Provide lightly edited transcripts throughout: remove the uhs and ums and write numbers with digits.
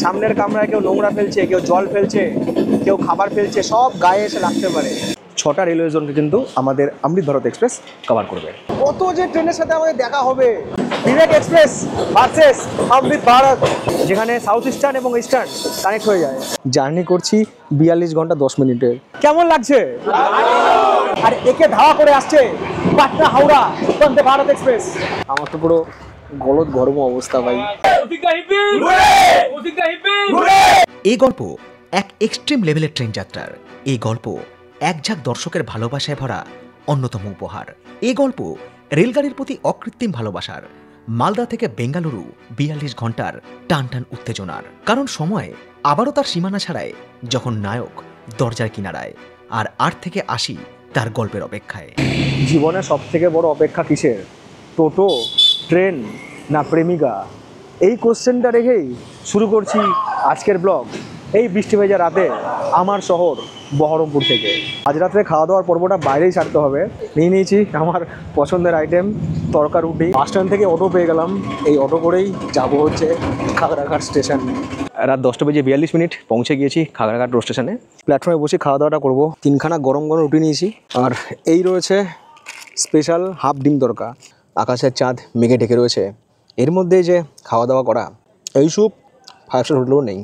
সামনের কামরায় কেউ নোংরা ফেলছে, কেউ জল ফেলছে, কেউ খাবার ফেলছে, সব গায়ে এসে লাগতে পারে। 6টা রেলওয়ে জোনকে কিন্তু আমাদের অমৃত ভারত এক্সপ্রেস কভার করবে। কত যে ট্রেনের সাথে আমাদের দেখা হবে, বিবেক এক্সপ্রেস ভার্সেস অমৃত ভারত, যেখানে সাউথ ইস্টার্ন এবং ইস্টার্ন কানেক্ট হয়ে যায়। জার্নি করছি 42 ঘন্টা 10 মিনিটে। কেমন লাগছে? আর একে ধাওয়া করে আসছে পাটনা হাওড়া বন্দে ভারত এক্সপ্রেস। আমার তো পুরো গলদ গরম অবস্থা ভাই। এই গল্প এক এক্সট্রিম লেভেলের ট্রেন যাত্রার। এই গল্প এক ঝাঁক দর্শকের ভালোবাসায় ভরা অন্যতম উপহার। এই গল্প রেলগাড়ির প্রতি অকৃত্রিম ভালোবাসার। মালদা থেকে বেঙ্গালুরু 42 ঘন্টার টান টান উত্তেজনার। কারণ সময় আবারও তার সীমানা ছাড়ায়, যখন নায়ক দরজার কিনারায় আর 8 থেকে 80 তার গল্পের অপেক্ষায়। জীবনে সব থেকে বড় অপেক্ষা কিসের? টোটো, ট্রেন না প্রেমিকা? এই কোশ্চেনটা রেখেই শুরু করছি আজকের ব্লগ। এই বৃষ্টি ভেজা রাতে আমার শহর বহরমপুর থেকে। আজ রাত্রে খাওয়া দাওয়ার পর্বটা বাইরেই ছাড়তে হবে। নিয়েছি আমার পছন্দের আইটেম তরকা রুটি। বাস স্ট্যান্ড থেকে অটো পেয়ে গেলাম, এই অটো করেই যাবো হচ্ছে খাগড়াঘাট স্টেশন। রাত 10:42 পৌঁছে গিয়েছি খাগড়াঘাট রোড স্টেশনে। প্ল্যাটফর্মে বসে খাওয়া দাওয়াটা করবো। 3খানা গরম গরম রুটি নিয়েছি, আর এই রয়েছে স্পেশাল হাফ ডিম তরকা। আকাশের চাঁদ মেঘে ঢেকে রয়েছে, এর মধ্যে যে খাওয়া দাওয়া করা, এই স্যুপ 5 স্টার হোটেলেও নেই।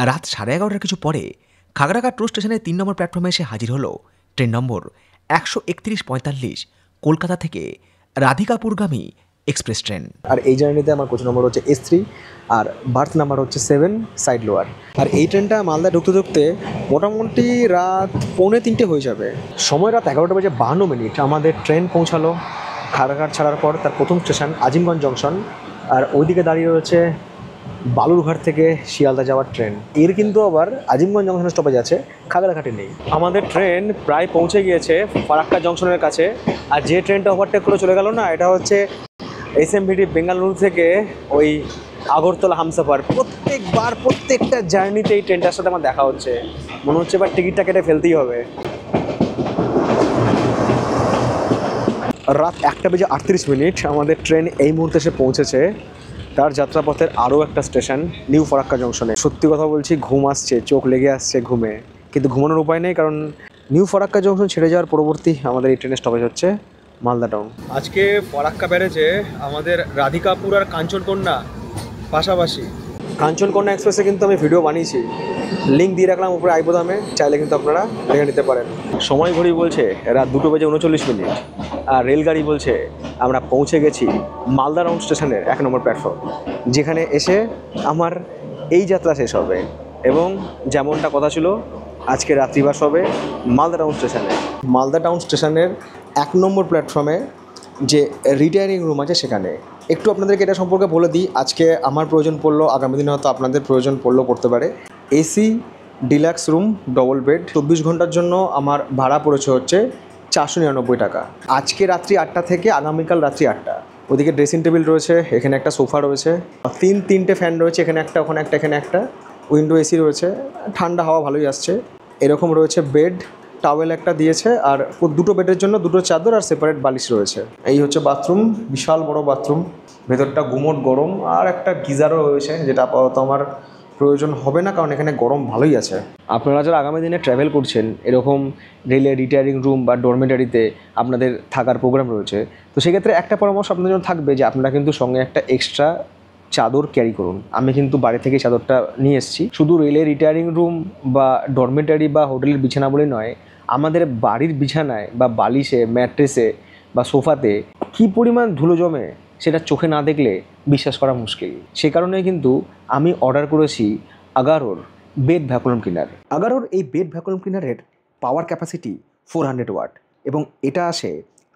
রাত 11:30 কিছু পরে খাগড়াঘাট রোড স্টেশনের 3 নম্বর প্ল্যাটফর্মে এসে হাজির হলো ট্রেন নম্বর 13145 কলকাতা থেকে রাধিকাপুরগামী এক্সপ্রেস ট্রেন। আর এই জার্নিতে আমার কোচ নম্বর হচ্ছে S3 আর বার্থ নাম্বার হচ্ছে 7 সাইড লোয়ার। আর এই ট্রেনটা মালদা ঢুকতে ঢুকতে মোটামুটি রাত 2:45 হয়ে যাবে। সময় রাত 11:52। আমাদের ট্রেন পৌঁছালো খাগড়াঘাট ছাড়ার পর তার প্রথম স্টেশন আজিমগঞ্জ জংশন। আর ওইদিকে দাঁড়িয়ে রয়েছে বালুরঘাট থেকে শিয়ালদা যাওয়ার ট্রেন। এর কিন্তু আবার আজিমগঞ্জ জংশনের স্টপেজ আছে, খাগড়াঘাটে নেই। আমাদের ট্রেন প্রায় পৌঁছে গিয়েছে ফারাক্কা জংশনের কাছে। আর যে ট্রেনটা ওভারটেক করে চলে গেল না, এটা হচ্ছে SMVT বেঙ্গালুরু থেকে ওই আগরতলা হামসাফার। প্রত্যেকবার প্রত্যেকটা জার্নিতে এই ট্রেনটার সাথে আমার দেখা হচ্ছে। মনে হচ্ছে এবার টিকিটটা কেটে ফেলতেই হবে। রাত 1:38 আমাদের ট্রেন এই মুহূর্তে এসে পৌঁছেছে তার যাত্রাপথের আরও একটা স্টেশন নিউ ফারাক্কা জংশনে। সত্যি কথা বলছি, ঘুম আসছে, চোখ লেগে আসছে ঘুমে, কিন্তু ঘুমানোর উপায় নেই, কারণ নিউ ফারাক্কা জংশন ছেড়ে যাওয়ার পরবর্তী আমাদের এই ট্রেনের স্টপেজ হচ্ছে মালদা টাউন। আজকে ফারাক্কা ব্যারেজে আমাদের রাধিকাপুর আর কাঞ্চনকন্যা পাশাপাশি। কাঞ্চনকন্যা এক্সপ্রেসে কিন্তু আমি ভিডিও বানিয়েছি, লিঙ্ক দিয়ে রাখলাম উপরে আই বোতামে, চাইলে কিন্তু আপনারা দেখে নিতে পারেন। সময় ঘড়ি বলছে রাত 2:39 আর রেলগাড়ি বলছে আমরা পৌঁছে গেছি মালদা টাউন স্টেশনের 1 নম্বর প্ল্যাটফর্ম, যেখানে এসে আমার এই যাত্রা শেষ হবে। এবং যেমনটা কথা ছিল, আজকে রাত্রিবাস হবে মালদা টাউন স্টেশনে। মালদা টাউন স্টেশনের 1 নম্বর প্ল্যাটফর্মে যে রিটায়ারিং রুম আছে সেখানে। একটু আপনাদেরকে এটা সম্পর্কে বলে দিই, আজকে আমার প্রয়োজন পড়লো, আগামী দিনে হয়তো আপনাদের প্রয়োজন পড়লেও পড়তে পারে। AC deluxe room, double bed, 24 ঘন্টার জন্য আমার ভাড়া পড়েছে হচ্ছে 499 টাকা। আজকে রাত্রি 8টা থেকে আগামীকাল রাত্রি 8টা। ওদিকে ড্রেসিং টেবিল রয়েছে, এখানে একটা সোফা রয়েছে, 3টে ফ্যান রয়েছে, এখানে একটা, ওখানে একটা, এখানে একটা। উইন্ডো AC রয়েছে, ঠান্ডা হাওয়া ভালোই আসছে। এরকম রয়েছে বেড, টাওয়েল একটা দিয়েছে, আর 2টো বেডের জন্য 2টো চাদর আর সেপারেট বালিশ রয়েছে। এই হচ্ছে বাথরুম, বিশাল বড় বাথরুম, ভেতরটা গুমোট গরম। আর একটা গিজারও রয়েছে, যেটা আপাতত আমার প্রয়োজন হবে না, কারণ এখানে গরম ভালোই আছে। আপনারা যারা আগামী দিনে ট্র্যাভেল করছেন, এরকম রেলের রিটায়ারিং রুম বা ডরমেটারিতে আপনাদের থাকার প্রোগ্রাম রয়েছে, তো সেক্ষেত্রে একটা পরামর্শ আপনাদের জন্য থাকবে যে আপনারা কিন্তু সঙ্গে একটা এক্সট্রা চাদর ক্যারি করুন। আমি কিন্তু বাড়ি থেকে চাদরটা নিয়ে এসেছি। শুধু রেলের রিটায়ারিং রুম বা ডরমেটারি বা হোটেলের বিছানা বলে নয়, আমাদের বাড়ির বিছানায় বা বালিশে, ম্যাট্রেসে বা সোফাতে কী পরিমাণ ধুলো জমে সেটা চোখে না দেখলে বিশ্বাস করা মুশকিল। সে কারণেই কিন্তু আমি অর্ডার করেছি আগারোর বেড ভ্যাকুয়াম ক্লিনার। আগারোর এই বেড ভ্যাকুয়াম ক্লিনারের পাওয়ার ক্যাপাসিটি 400 ওয়াট এবং এটা আসে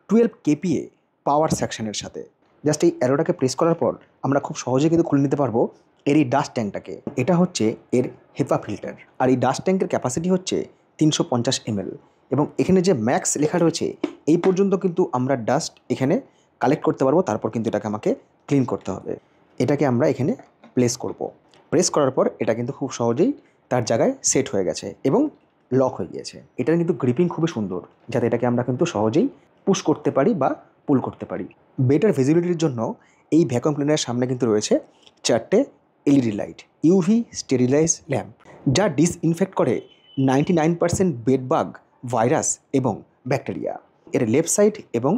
12 kPa পাওয়ার সেকশনের সাথে। জাস্ট এই অ্যারোটাকে প্রেস করার পর আমরা খুব সহজে কিন্তু খুলে নিতে পারবো এর এই ডাস্ট ট্যাঙ্কটাকে। এটা হচ্ছে এর হেপা ফিল্টার, আর এই ডাস্ট ট্যাঙ্কের ক্যাপাসিটি হচ্ছে 350 ml এবং এখানে যে ম্যাক্স লেখা রয়েছে, এই পর্যন্ত কিন্তু আমরা ডাস্ট এখানে কালেক্ট করতে পারবো। তারপর কিন্তু এটাকে আমাকে ক্লিন করতে হবে। এটাকে আমরা এখানে প্লেস করব। প্রেস করার পর এটা কিন্তু খুব সহজেই তার জায়গায় সেট হয়ে গেছে এবং লক হয়ে গিয়েছে। এটার কিন্তু গ্রিপিং খুবই সুন্দর, যাতে এটাকে আমরা কিন্তু সহজেই পুশ করতে পারি বা পুল করতে পারি। বেটার ভিজিবিলিটির জন্য এই ভ্যাকুয়াম ক্লিনারের সামনে কিন্তু রয়েছে 4টে LED light, UV sterilize lamp, যা ডিসইনফেক্ট করে 99% বেডবাগ, ভাইরাস এবং ব্যাকটেরিয়া। এর লেফট সাইড এবং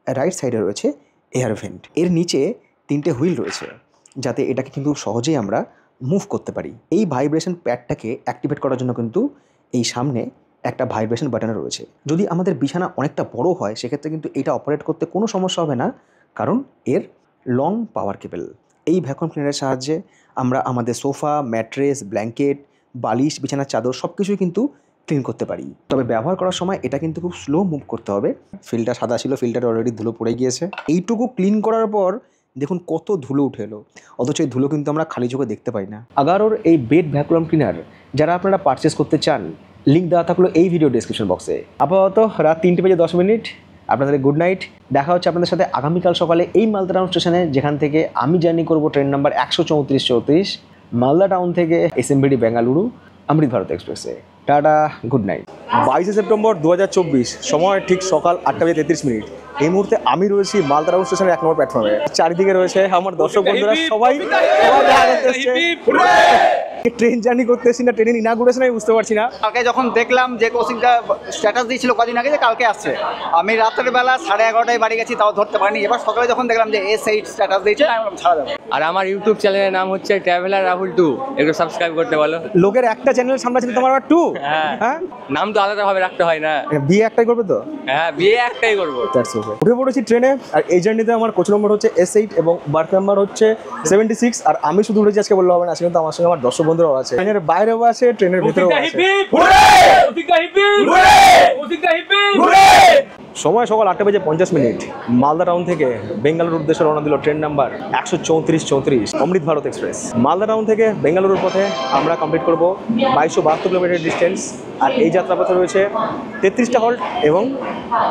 রাইট সাইডে রয়েছে এয়ার ভেন্ট। এর নিচে 3টে হুইল রয়েছে, যাতে এটাকে কিন্তু সহজেই আমরা মুভ করতে পারি। এই ভাইব্রেশন প্যাডটাকে অ্যাক্টিভেট করার জন্য কিন্তু এই সামনে একটা ভাইব্রেশন বাটনও রয়েছে। যদি আমাদের বিছানা অনেকটা বড় হয় সেক্ষেত্রে কিন্তু এটা অপারেট করতে কোনো সমস্যা হবে না, কারণ এর লং পাওয়ার কেবল। এই ভ্যাকুয়াম ক্লিনারের সাহায্যে আমরা আমাদের সোফা, ম্যাট্রেস, ব্ল্যাঙ্কেট, বালিশ, বিছানার চাদর সব কিছুই কিন্তু ক্লিন করতে পারি। তবে ব্যবহার করার সময় এটা কিন্তু খুব স্লো মুভ করতে হবে। ফিল্টার সাদা ছিল, ফিল্টারে অলরেডি ধুলো পড়ে গিয়েছে। এইটুকু ক্লিন করার পর দেখুন কত ধুলো উঠে এলো, অথচ এই ধুলো কিন্তু আমরা খালি চোখে দেখতে পাই না। আগারোর এই বেড ভ্যাকুয়াম ক্লিনার যারা আপনারা পারচেস করতে চান, লিঙ্ক দেওয়া থাকলো এই ভিডিও ডেসক্রিপশন বক্সে। আপাতত রাত 3:10 আপনাদের গুড নাইট। দেখা হচ্ছে আপনাদের সাথে আগামীকাল সকালে এই মালদা টাউন স্টেশনে, যেখান থেকে আমি জার্নি করব ট্রেন নাম্বার 134 মালদা টাউন থেকে এসএমবিডি বেঙ্গালুরু অমৃত ভারত এক্সপ্রেসে। Tata, good night. 22 সেপ্টেম্বর 2024, সময় ঠিক সকাল 8:33। এই মুহূর্তে আমি রয়েছি মালদা টাউন স্টেশনের 1 নম্বর প্ল্যাটফর্মে। চারিদিকে রয়েছে আমার দর্শক বন্ধুরা, সবাই দেখা করতে এসছে। ট্রেন জার্নি করতে এসেছি না ট্রেনের ইনাগুরেশন আমি বুঝতে পারছি না। কালকে যখন দেখলাম যে কোচিংটা স্ট্যাটাস দিয়েছিল কদিন আগে যে কালকে আসছে, আমি রাতের বেলা 11:30টায় বাড়ি গেছি, তাও ধরতে পারিনি। এবার সকালে যখন দেখলাম যে S8 স্ট্যাটাস দিয়েছে, আমি বললাম ছাড়া যাবে। আর আমার ইউটিউব চ্যানেলের নাম হচ্ছে ট্রাভেলার রাহুল 2, একটু সাবস্ক্রাইব করতে বলো। লোকের একটা চ্যানেল সামনে ছিল, তোমার আবার 2? হ্যাঁ, নাম তো আলাদাভাবে রাখতে হয় না। বিয়ে একটাই করবে তো? হ্যাঁ, বিয়ে একটাই করবো। উঠে পড়েছি ট্রেনে, আর এই জার্নিতে আমার কোচ নম্বর হচ্ছে S8 এবং বার্থ নাম্বার হচ্ছে 76। আর আমি শুধু উঠেছি আজকে বললে হবে না, আজকে কিন্তু আমার সঙ্গে আমার দর্শক বন্ধুরাও আছে, ট্রেনের বাইরেও আছে, ট্রেনের ভিতরেও আছে। সময় সকাল 8:50। মালদা টাউন থেকে বেঙ্গালুরুর উদ্দেশ্যে রওনা দিল ট্রেন নাম্বার 134 অমৃত ভারত এক্সপ্রেস। মালদা টাউন থেকে বেঙ্গালুরুর পথে আমরা কমপ্লিট করব 2272 কিলোমিটার ডিস্টেন্স। আর এই যাত্রাপথে রয়েছে 33টা হল্ট এবং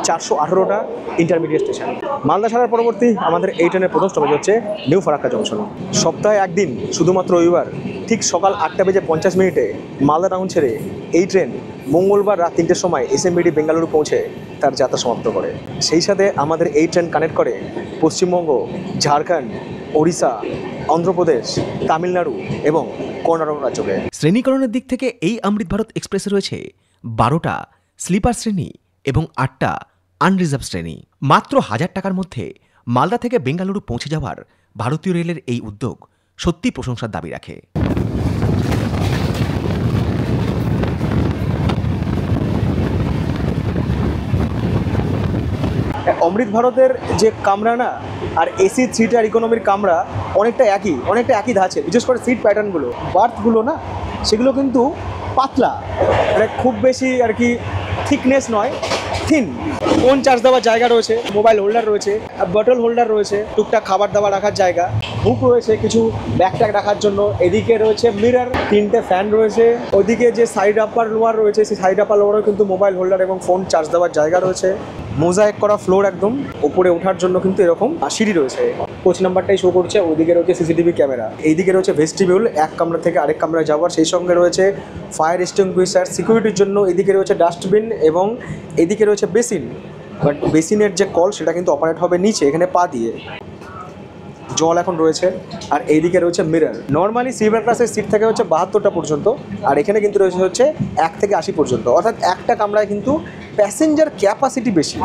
418টা ইন্টারমিডিয়েট স্টেশন। মালদা ছাড়ার পরবর্তী আমাদের এই ট্রেনের প্রথম স্টপেজ হচ্ছে নিউ ফারাক্কা জংশন। সপ্তাহে একদিন, শুধুমাত্র রবিবার ঠিক সকাল 8:50 মালদা টাউন ছেড়ে এই ট্রেন মঙ্গলবার রাত 3টের সময় এসএমবিডি বেঙ্গালুরু পৌঁছে তার যাত্রা সমাপ্ত করে। সেই সাথে আমাদের এই ট্রেন কানেক্ট করে পশ্চিমবঙ্গ, ঝাড়খণ্ড, ওড়িশা, অন্ধ্রপ্রদেশ, তামিলনাড়ু এবং কর্ণাটক রাজ্যকে। শ্রেণীকরণের দিক থেকে এই অমৃত ভারত এক্সপ্রেসে রয়েছে 12টা স্লিপার শ্রেণী এবং 8টা আনরিজার্ভ শ্রেণী। মাত্র 1000 টাকার মধ্যে মালদা থেকে বেঙ্গালুরু পৌঁছে যাওয়ার ভারতীয় রেলের এই উদ্যোগ সত্যি প্রশংসার দাবি রাখে। অমৃত ভারতের যে কামরা না, আর এসি 3টার ইকোনমির কামরা অনেকটা একই ধাঁচে। বিশেষ করে সিট প্যাটার্নগুলো, বার্থগুলো না, সেগুলো কিন্তু পাতলা, মানে খুব বেশি আর কি থিকনেস নয়, থিন। ফোন চার্জ দেওয়ার জায়গা রয়েছে, মোবাইল হোল্ডার রয়েছে, বটল হোল্ডার রয়েছে, টুকটাক খাবার দাবার রাখার জায়গা, হুক রয়েছে কিছু ব্যাগট্যাগ রাখার জন্য। এদিকে রয়েছে মিরর, 3টে ফ্যান রয়েছে। ওদিকে যে সাইড আপার লোয়ার রয়েছে, সেই সাইড আপার লোয়ারেও কিন্তু মোবাইল হোল্ডার এবং ফোন চার্জ দেওয়ার জায়গা রয়েছে। মোজাইক করা ফ্লোর, একদম ওপরে ওঠার জন্য কিন্তু এরকম সিঁড়ি রয়েছে। কোচ নাম্বারটাই শো করছে। ওইদিকে রয়েছে সিসিটিভি ক্যামেরা। এইদিকে রয়েছে ভেস্টিবিউল, এক কামরা থেকে আরেক কামরায় যাওয়ার। সেই সঙ্গে রয়েছে ফায়ার এক্সটিংগুইশার সিকিউরিটির জন্য। এদিকে রয়েছে ডাস্টবিন এবং এদিকে রয়েছে বেসিন। বাট বেসিনের যে কল সেটা কিন্তু অপারেট হবে নিচে, এখানে পা দিয়ে। জল এখন রয়েছে। আর এইদিকে রয়েছে মিরর। নর্মালি স্লিপার ক্লাসের সিট থাকে হচ্ছে 72টা পর্যন্ত, আর এখানে কিন্তু রয়েছে হচ্ছে 1 থেকে 80 পর্যন্ত। অর্থাৎ একটা কামরায় কিন্তু প্যাসেঞ্জার ক্যাপাসিটি বেশি।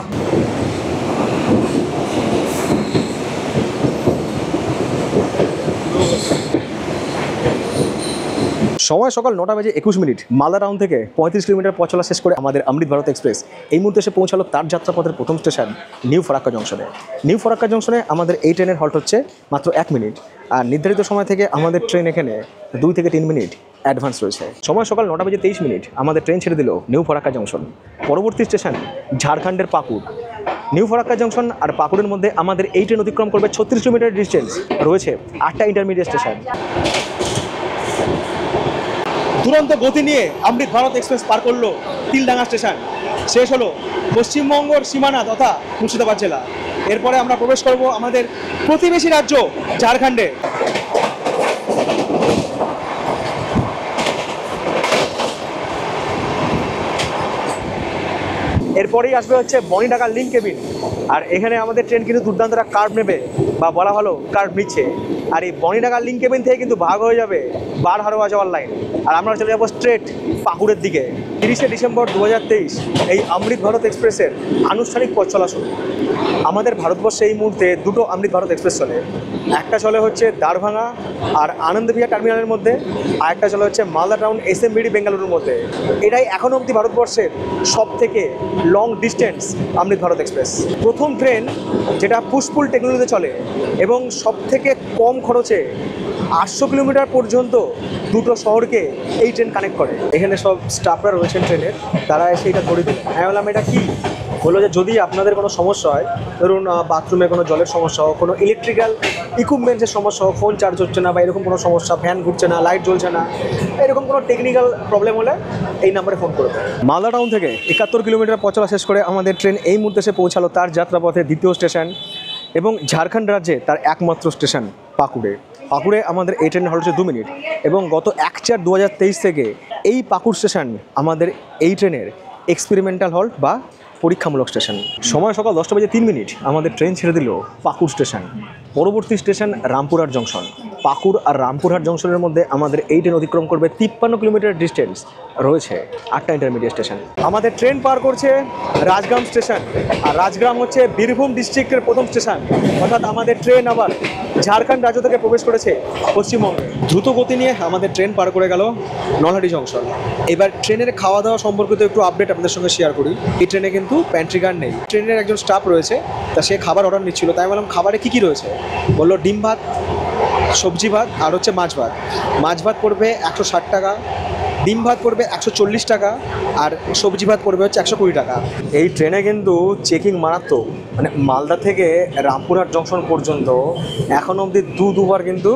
সময় সকাল 9:21। মালদা টাউন থেকে 35 কিলোমিটার পথ চলা শেষ করে আমাদের অমৃত ভারত এক্সপ্রেস এই মুহূর্তে এসে পৌঁছালো তার যাত্রাপথের প্রথম স্টেশন নিউ ফারাক্কা জংশনে। নিউ ফারাক্কা জংশনে আমাদের এই ট্রেনের হল্ট হচ্ছে মাত্র 1 মিনিট। আর নির্ধারিত সময় থেকে আমাদের ট্রেন এখানে 2 থেকে 3 মিনিট অ্যাডভান্স রয়েছে। সময় সকাল 9:23। আমাদের ট্রেন ছেড়ে দিল নিউ ফারাক্কা জংশন। পরবর্তী স্টেশন ঝাড়খণ্ডের পাকুড়। নিউ ফারাক্কা জংশন আর পাকুড়ের মধ্যে আমাদের এই ট্রেন অতিক্রম করবে 36 কিলোমিটার ডিস্টেন্স। রয়েছে 8টা ইন্টারমিডিয়েট স্টেশন। দুরন্ত গতি নিয়ে অমৃত ভারত এক্সপ্রেস পার করলো তিলডাঙ্গা স্টেশন। শেষ হলো পশ্চিমবঙ্গের সীমানা তথা মুর্শিদাবাদ জেলা। এরপরে আমরা প্রবেশ করব আমাদের প্রতিবেশী রাজ্য ঝাড়খণ্ডে। পরেই আসবে হচ্ছে বনিঢাকা লিঙ্ক কেবিন। আর এখানে আমাদের ট্রেন কিন্তু দুর্দান্ত একটা কার্ভ নেবে, বা বলা ভালো কার্ভ নিচ্ছে। আর এই বনিঢাকা লিঙ্ক কেবিন থেকে কিন্তু ভাগ হয়ে যাবে বারহারোয়া যাওয়ার লাইন, আর আমরা চলে যাবো স্ট্রেট পাকুড়ের দিকে। 30শে ডিসেম্বর 2023 এই অমৃত ভারত এক্সপ্রেসের আনুষ্ঠানিক পথ চলা শুরু। আমাদের ভারতবর্ষে এই মুহূর্তে দুটো অমৃত ভারত এক্সপ্রেস চলে। একটা চলে হচ্ছে দ্বারভাঙা আর আনন্দবিহার টার্মিনালের মধ্যে, আর একটা চলে হচ্ছে মালদা টাউন এসএমবিডি বেঙ্গালুরুর মধ্যে। এটাই এখনও অবধি ভারতবর্ষের সব থেকে লং ডিস্টেন্স অমৃত ভারত এক্সপ্রেস। প্রথম ট্রেন যেটা পুশপুল টেকনোলজিতে চলে এবং সব থেকে কম খরচে 800 কিলোমিটার পর্যন্ত দুটো শহরকে এই ট্রেন কানেক্ট করে। এখানে সব স্টাফরা রয়েছেন ট্রেনের, তারা এসে এটা করে দিল। আমি বললাম এটা কি? বললো যে যদি আপনাদের কোনো সমস্যা হয়, ধরুন বাথরুমে কোনো জলের সমস্যা হোক, কোনো ইলেকট্রিক্যাল ইকুইপমেন্টসের সমস্যা হোক, ফোন চার্জ হচ্ছে না বা এরকম কোনো সমস্যা, ফ্যান ঘুরছে না, লাইট জ্বলছে না, এরকম কোনো টেকনিক্যাল প্রবলেম হলে এই নাম্বারে ফোন করে দেয়। মালদা টাউন থেকে 71 কিলোমিটার পথ চলা শেষ করে আমাদের ট্রেন এই মুহূর্তে এসে পৌঁছালো তার যাত্রাপথে দ্বিতীয় স্টেশন এবং ঝাড়খণ্ড রাজ্যে তার একমাত্র স্টেশন পাকুড়ে। পাকুড়ে আমাদের এই ট্রেন হল হচ্ছে 2 মিনিট এবং গত 1/4/2023 থেকে এই পাকুড় স্টেশন আমাদের এই ট্রেনের এক্সপেরিমেন্টাল হল্ট বা পরীক্ষামূলক স্টেশন। সময় সকাল 10:03 আমাদের ট্রেন ছেড়ে দিল পাকুড় স্টেশন। পরবর্তী স্টেশন রামপুরহাট জংশন। পাকুড় আর রামপুরহাট জংশনের মধ্যে আমাদের এই ট্রেন অতিক্রম করবে 53 কিলোমিটার ডিস্টেন্স। রয়েছে 8টা ইন্টারমিডিয়েট স্টেশন। আমাদের ট্রেন পার করছে রাজগ্রাম স্টেশন, আর রাজগ্রাম হচ্ছে বীরভূম ডিস্ট্রিক্টের প্রথম স্টেশন। অর্থাৎ আমাদের ট্রেন আবার ঝাড়খণ্ড রাজ্য থেকে প্রবেশ করেছে পশ্চিমবঙ্গে। দ্রুত গতি নিয়ে আমাদের ট্রেন পার করে গেল নলহাটি জংশন। এবার ট্রেনের খাওয়া দাওয়া সম্পর্কিত একটু আপডেট আপনাদের সঙ্গে শেয়ার করি। এই ট্রেনে কিন্তু প্যান্ট্রি গার্ড নেই। ট্রেনের একজন স্টাফ রয়েছে, তা সে খাবার অর্ডার নিচ্ছিল। তাই বললাম খাবারে কী কী রয়েছে? বললো ডিম ভাত, সবজি ভাত আর হচ্ছে মাছ ভাত। মাছ ভাত পড়বে 160 টাকা, ডিম ভাত পড়বে 140 টাকা, আর সবজি ভাত পড়বে হচ্ছে 120 টাকা। এই ট্রেনে কিন্তু চেকিং মারাত্মক, মানে মালদা থেকে রামপুরহাট জংশন পর্যন্ত এখনও অবধি দুবার কিন্তু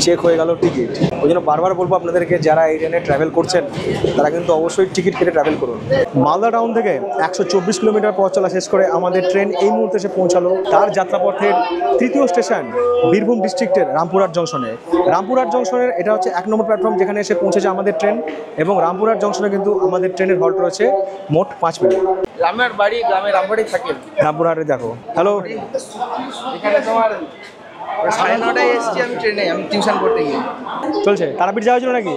চেক হয়ে গেল টিকিট। ওই জন্য বারবার বলবো আপনাদেরকে, যারা এই ট্রেনে ট্রাভেল করছেন তারা কিন্তু অবশ্যই টিকিট কেটে ট্রাভেল করুন। মালদা টাউন থেকে 124 কিলোমিটার পথ চলা শেষ করে আমাদের ট্রেন এই মুহূর্তে এসে পৌঁছালো তার যাত্রাপথের তৃতীয় স্টেশন বীরভূম ডিস্ট্রিক্টের রামপুরহাট জংশনে। রামপুরহাট জংশনের এটা হচ্ছে 1 নম্বর প্ল্যাটফর্ম যেখানে এসে পৌঁছেছে আমাদের ট্রেন, এবং রামপুরহাট জংশনে কিন্তু আমাদের ট্রেনের হল্ট রয়েছে মোট 5 মিনিট। গ্রামের বাড়ি, গ্রামে রামপুরহাটে থাকেন। রামপুরহাটে দেখো। হ্যালো, এখানে তোমার 9:30 এসেছি আমি ট্রেনে, আমি টিউশন করতে গিয়ে। চলছে তারাপীঠ যাওয়ার জন্য নাকি?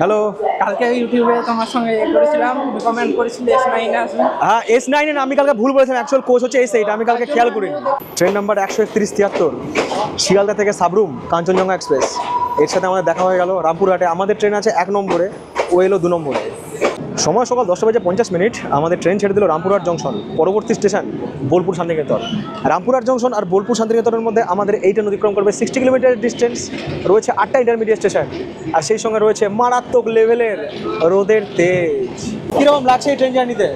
হ্যালো, কালকে ইউটিউবে তোমার সঙ্গে করেছিলাম, রিকমেন্ড করেছিল S9 আসুন। হ্যাঁ S9 আমি কালকে ভুল বলেছিলাম, অ্যাকচুয়াল কোচ হচ্ছে S8, আমি কালকে খেয়াল করিনি। ট্রেন নাম্বার 13173 শিয়ালদা থেকে সাবরুম কাঞ্চনজঙ্ঘা এক্সপ্রেস, এর সাথে আমাদের দেখা হয়ে গেল রামপুরহাটে। আমাদের ট্রেন আছে 1 নম্বরে, ও এলো 2 নম্বরে। সময় সকাল 10:50 আমাদের ট্রেন ছেড়ে দিল রামপুরহাট জংশন। পরবর্তী স্টেশন বোলপুর শান্তিনিকেতন। রামপুরহাট জংশন আর বোলপুর শান্তিনিকেতনের মধ্যে আমাদের এই ট্রেন অতিক্রম করবে 60 কিলোমিটার ডিস্টেন্স। রয়েছে 8টা ইন্টারমিডিয়েট স্টেশন, আর সেই সঙ্গে রয়েছে মারাত্মক লেভেলের রোদের তেজ। কীরকম লাগছে এই ট্রেন জার্নিতে?